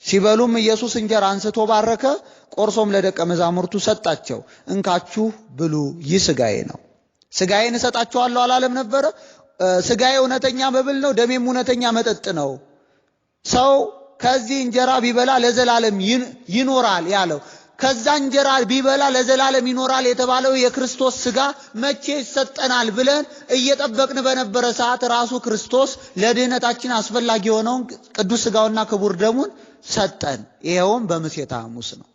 ሲበሉም ኢየሱስ እንጀራ አንስቶ ባረከ፣ ቆርሶም ለደቀ መዛሙርቱ ሰጣቸው። እንካችሁ ብሉ፣ ይህ ስጋዬ ነው። ስጋዬን እሰጣችኋለሁ አላለም ነበረ? ስጋዬ እውነተኛ መብል ነው፣ ደሜም እውነተኛ መጠጥ ነው። ሰው ከዚህ እንጀራ ቢበላ ለዘላለም ይኖራል ያለው፣ ከዛ እንጀራ ቢበላ ለዘላለም ይኖራል የተባለው የክርስቶስ ስጋ መቼ ይሰጠናል ብለን እየጠበቅን በነበረ ሰዓት ራሱ ክርስቶስ ለድህነታችን አስፈላጊ የሆነውን ቅዱስ ስጋውና ክቡር ደሙን ሰጠን። ይሄውም በምሴተ ሐሙስ ነው።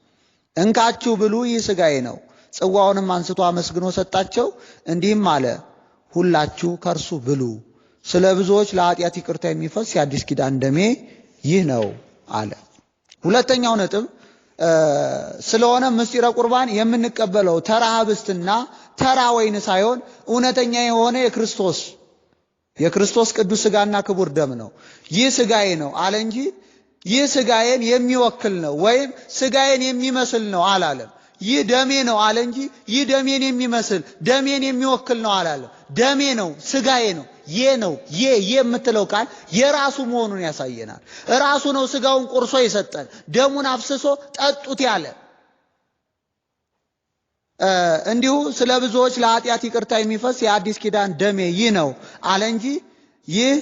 እንካችሁ ብሉ፣ ይህ ስጋዬ ነው። ጽዋውንም አንስቶ አመስግኖ ሰጣቸው፣ እንዲህም አለ፣ ሁላችሁ ከእርሱ ብሉ፣ ስለ ብዙዎች ለኃጢአት ይቅርታ የሚፈስ የአዲስ ኪዳን ደሜ ይህ ነው አለ። ሁለተኛው ነጥብ ስለሆነ ምስጢረ ቁርባን የምንቀበለው ተራ ኅብስትና ተራ ወይን ሳይሆን እውነተኛ የሆነ የክርስቶስ ቅዱስ ስጋና ክቡር ደም ነው። ይህ ስጋዬ ነው አለ እንጂ ይህ ስጋዬን የሚወክል ነው ወይም ስጋዬን የሚመስል ነው አላለም። ይህ ደሜ ነው አለ እንጂ ይህ ደሜን የሚመስል ደሜን የሚወክል ነው አላለም። ደሜ ነው፣ ስጋዬ ነው። ነው የምትለው ቃል የራሱ መሆኑን ያሳየናል። ራሱ ነው ስጋውን ቆርሶ የሰጠን፣ ደሙን አፍስሶ ጠጡት ያለ። እንዲሁ ስለ ብዙዎች ለኃጢአት ይቅርታ የሚፈስ የአዲስ ኪዳን ደሜ ይህ ነው አለ እንጂ ይህ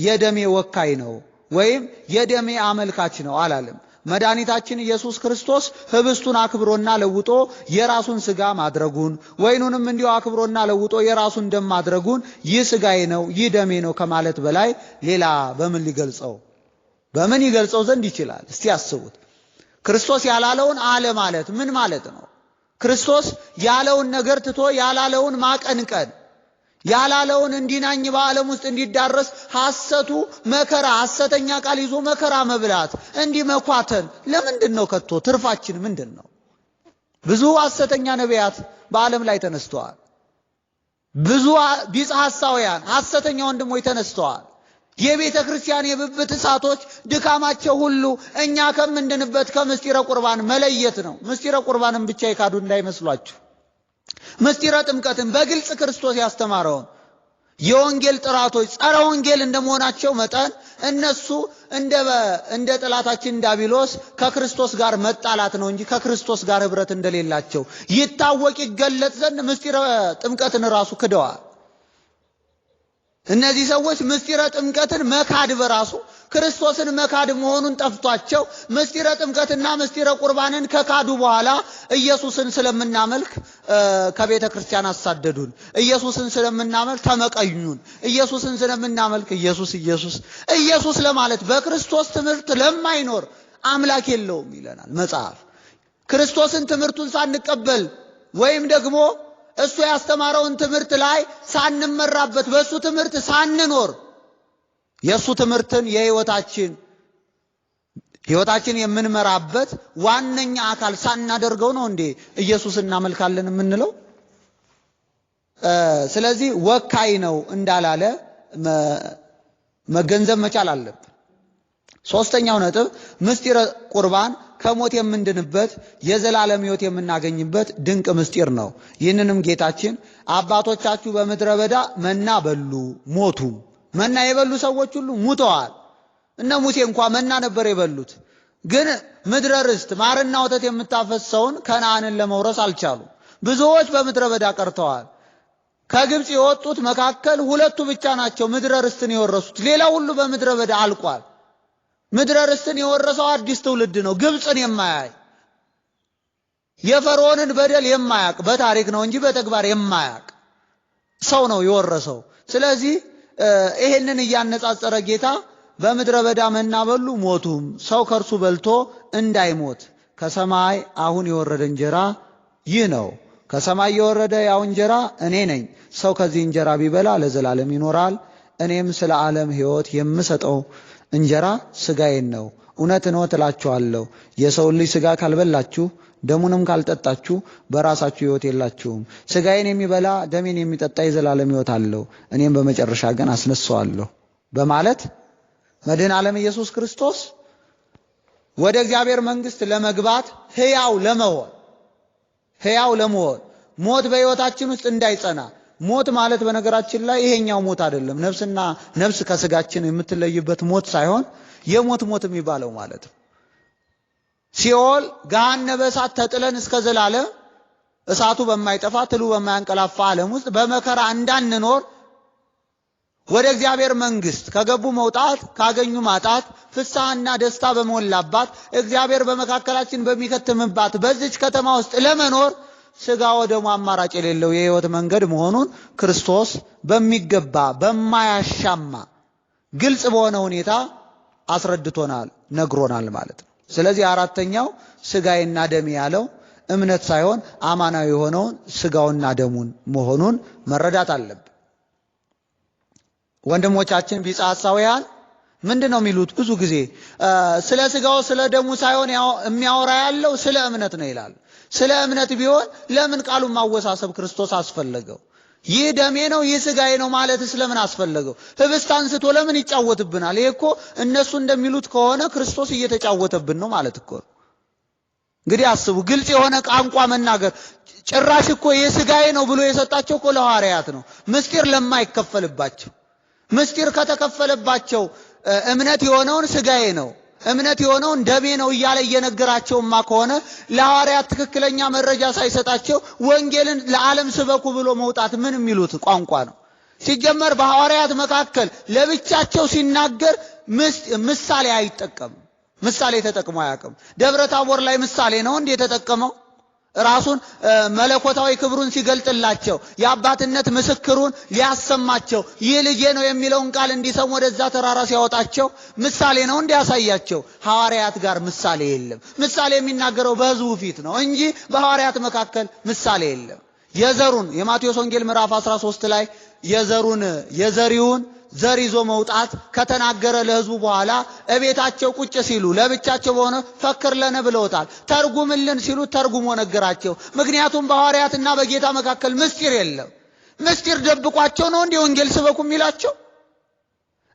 የደሜ ወካይ ነው ወይም የደሜ አመልካች ነው አላለም። መድኃኒታችን ኢየሱስ ክርስቶስ ኅብስቱን አክብሮና ለውጦ የራሱን ስጋ ማድረጉን ወይኑንም እንዲሁ አክብሮና ለውጦ የራሱን ደም ማድረጉን ይህ ስጋዬ ነው ይህ ደሜ ነው ከማለት በላይ ሌላ በምን ይገልጸው ዘንድ ይችላል? እስቲ ያስቡት። ክርስቶስ ያላለውን አለ ማለት ምን ማለት ነው? ክርስቶስ ያለውን ነገር ትቶ ያላለውን ማቀንቀን፣ ያላለውን እንዲናኝ በዓለም ውስጥ እንዲዳረስ ሐሰቱ መከራ ሐሰተኛ ቃል ይዞ መከራ መብላት እንዲህ መኳተን ለምንድን ነው? ከቶ ትርፋችን ምንድን ነው? ብዙ ሐሰተኛ ነቢያት በዓለም ላይ ተነስተዋል። ብዙ ቢጽ ሐሳውያን ሐሰተኛ ወንድሞች ተነስተዋል። የቤተ ክርስቲያን የብብት እሳቶች ድካማቸው ሁሉ እኛ ከምንድንበት ከምስጢረ ቁርባን መለየት ነው። ምስጢረ ቁርባንን ብቻ የካዱ እንዳይመስሏችሁ። ምስጢረ ጥምቀትን በግልጽ ክርስቶስ ያስተማረውን የወንጌል ጥራቶች ጸረ ወንጌል እንደመሆናቸው መጠን እነሱ እንደ ጠላታችን ዲያብሎስ ከክርስቶስ ጋር መጣላት ነው እንጂ ከክርስቶስ ጋር ህብረት እንደሌላቸው ይታወቅ ይገለጥ ዘንድ ምስጢረ ጥምቀትን ራሱ ክደዋል። እነዚህ ሰዎች ምስጢረ ጥምቀትን መካድ በራሱ ክርስቶስን መካድ መሆኑን ጠፍቷቸው ምስጢረ ጥምቀትና ምስጢረ ቁርባንን ከካዱ በኋላ ኢየሱስን ስለምናመልክ ከቤተ ክርስቲያን አሳደዱን። ኢየሱስን ስለምናመልክ ተመቀኙን። ኢየሱስን ስለምናመልክ ኢየሱስ ለማለት በክርስቶስ ትምህርት ለማይኖር አምላክ የለውም ይለናል መጽሐፍ። ክርስቶስን ትምህርቱን ሳንቀበል ወይም ደግሞ እሱ ያስተማረውን ትምህርት ላይ ሳንመራበት በሱ ትምህርት ሳንኖር የሱ ትምህርትን የህይወታችን የምንመራበት ዋነኛ አካል ሳናደርገው ነው እንዴ ኢየሱስ እናመልካለን የምንለው? ስለዚህ ወካይ ነው እንዳላለ መገንዘብ መቻል አለብን። ሶስተኛው ነጥብ ምስጢረ ቁርባን ከሞት የምንድንበት የዘላለም ሕይወት የምናገኝበት ድንቅ ምስጢር ነው። ይህንንም ጌታችን አባቶቻችሁ በምድረ በዳ መና በሉ ሞቱ። መና የበሉ ሰዎች ሁሉ ሙተዋል። እነ ሙሴ እንኳን መና ነበር የበሉት፣ ግን ምድረ ርስት ማርና ወተት የምታፈሰውን ከነዓንን ለመውረስ አልቻሉም። ብዙዎች በምድረ በዳ ቀርተዋል። ከግብጽ የወጡት መካከል ሁለቱ ብቻ ናቸው ምድረ ርስትን የወረሱት። ሌላው ሁሉ በምድረ በዳ አልቋል። ምድረ ርስትን የወረሰው አዲስ ትውልድ ነው። ግብጽን የማያይ የፈርዖንን በደል የማያቅ በታሪክ ነው እንጂ በተግባር የማያቅ ሰው ነው የወረሰው። ስለዚህ ይሄንን እያነጻጸረ ጌታ በምድረ በዳ መና በሉ ሞቱም፣ ሰው ከርሱ በልቶ እንዳይሞት ከሰማይ አሁን የወረደ እንጀራ ይህ ነው። ከሰማይ የወረደ ያው እንጀራ እኔ ነኝ። ሰው ከዚህ እንጀራ ቢበላ ለዘላለም ይኖራል። እኔም ስለ ዓለም ሕይወት የምሰጠው እንጀራ ስጋዬን ነው። እውነት እላችኋለሁ የሰው ልጅ ስጋ ካልበላችሁ ደሙንም ካልጠጣችሁ በራሳችሁ ሕይወት የላችሁም። ስጋዬን የሚበላ ደሜን የሚጠጣ የዘላለም ሕይወት አለው፣ እኔም በመጨረሻ ግን አስነሳዋለሁ በማለት መድኃኔ ዓለም ኢየሱስ ክርስቶስ ወደ እግዚአብሔር መንግሥት ለመግባት ሕያው ለመሆን ሞት በሕይወታችን ውስጥ እንዳይጸና። ሞት ማለት በነገራችን ላይ ይሄኛው ሞት አይደለም። ነፍስ ከስጋችን የምትለይበት ሞት ሳይሆን የሞት የሚባለው ማለት ነው። ሲኦል ገሃነመ እሳት ተጥለን እስከ ዘላለም እሳቱ በማይጠፋ ትሉ በማያንቀላፋ ዓለም ውስጥ በመከራ እንዳንኖር ወደ እግዚአብሔር መንግሥት ከገቡ መውጣት ካገኙ ማጣት ፍስሐና ደስታ በመላባት እግዚአብሔር በመካከላችን በሚከትምባት በዚች ከተማ ውስጥ ለመኖር ስጋ ወደሙ አማራጭ የሌለው የሕይወት መንገድ መሆኑን ክርስቶስ በሚገባ በማያሻማ ግልጽ በሆነ ሁኔታ አስረድቶናል፣ ነግሮናል ማለት ነው። ስለዚህ አራተኛው ስጋዬና ደሜ ያለው እምነት ሳይሆን አማናዊ የሆነውን ስጋውና ደሙን መሆኑን መረዳት አለብን። ወንድሞቻችን ቢጸ ሐሳውያን ምንድነው የሚሉት? ብዙ ጊዜ ስለ ስጋው ስለ ደሙ ሳይሆን የሚያወራ ያለው ስለ እምነት ነው ይላል። ስለ እምነት ቢሆን ለምን ቃሉን ማወሳሰብ ክርስቶስ አስፈለገው? ይህ ደሜ ነው ይህ ስጋዬ ነው ማለት ስለምን አስፈለገው? ህብስት አንስቶ ለምን ይጫወትብናል? ይሄ እኮ እነሱ እንደሚሉት ከሆነ ክርስቶስ እየተጫወተብን ነው ማለት እኮ። እንግዲህ አስቡ፣ ግልጽ የሆነ ቋንቋ መናገር። ጭራሽ እኮ ይህ ስጋዬ ነው ብሎ የሰጣቸው እኮ ለሐዋርያት ነው፣ ምስጢር ለማይከፈልባቸው። ምስጢር ከተከፈለባቸው እምነት የሆነውን ስጋዬ ነው እምነት የሆነውን ደሜ ነው እያለ እየነገራቸውማ ከሆነ ለሐዋርያት ትክክለኛ መረጃ ሳይሰጣቸው ወንጌልን ለዓለም ስበኩ ብሎ መውጣት ምን የሚሉት ቋንቋ ነው? ሲጀመር በሐዋርያት መካከል ለብቻቸው ሲናገር ምሳሌ አይጠቀምም። ምሳሌ ተጠቅሞ አያውቅም። ደብረ ታቦር ላይ ምሳሌ ነው እንዴ የተጠቀመው? ራሱን መለኮታዊ ክብሩን ሲገልጥላቸው የአባትነት ምስክሩን ሊያሰማቸው ይህ ልጄ ነው የሚለውን ቃል እንዲሰሙ ወደዛ ተራራ ሲያወጣቸው ምሳሌ ነው እንዲያሳያቸው። ሐዋርያት ጋር ምሳሌ የለም። ምሳሌ የሚናገረው በሕዝቡ ፊት ነው እንጂ በሐዋርያት መካከል ምሳሌ የለም። የዘሩን የማቴዎስ ወንጌል ምዕራፍ 13 ላይ የዘሪውን ዘር ይዞ መውጣት ከተናገረ ለሕዝቡ በኋላ እቤታቸው ቁጭ ሲሉ ለብቻቸው በሆነ ፈክር ለነ ብለውታል። ተርጉምልን ሲሉ ተርጉሞ ነገራቸው። ምክንያቱም በሐዋርያትና በጌታ መካከል ምስጢር የለም። ምስጢር ደብቋቸው ነው እንዴ ወንጌል ስበኩ የሚላቸው?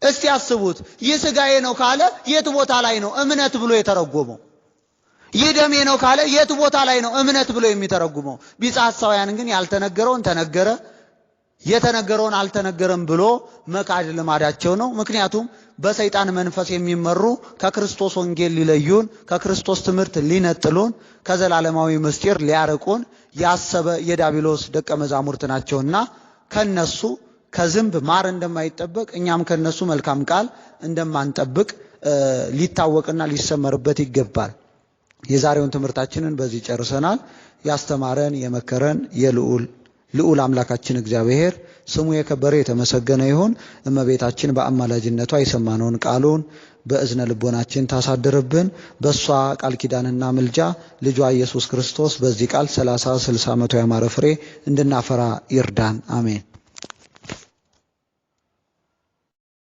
እስቲ ያስቡት። ይህ ስጋዬ ነው ካለ የት ቦታ ላይ ነው እምነት ብሎ የተረጎመው? ይህ ደሜ ነው ካለ የት ቦታ ላይ ነው እምነት ብሎ የሚተረጉመው? ቢጸ ሐሳውያን ግን ያልተነገረውን ተነገረ፣ የተነገረውን አልተነገረም ብሎ መካድ ልማዳቸው ነው። ምክንያቱም በሰይጣን መንፈስ የሚመሩ ከክርስቶስ ወንጌል ሊለዩን፣ ከክርስቶስ ትምህርት ሊነጥሉን፣ ከዘላለማዊ ምስጢር ሊያርቁን ያሰበ የዲያብሎስ ደቀ መዛሙርት ናቸውና ከነሱ ከዝንብ ማር እንደማይጠበቅ እኛም ከነሱ መልካም ቃል እንደማንጠብቅ ሊታወቅና ሊሰመርበት ይገባል። የዛሬውን ትምህርታችንን በዚህ ጨርሰናል። ያስተማረን የመከረን ልዑል አምላካችን እግዚአብሔር ስሙ የከበረ የተመሰገነ ይሁን። እመቤታችን በአማላጅነቷ የሰማነውን ቃሉን በእዝነ ልቦናችን ታሳድርብን። በሷ ቃል ኪዳንና ምልጃ ልጇ ኢየሱስ ክርስቶስ በዚህ ቃል 30 60 100 ያማረ ፍሬ እንድናፈራ ይርዳን። አሜን።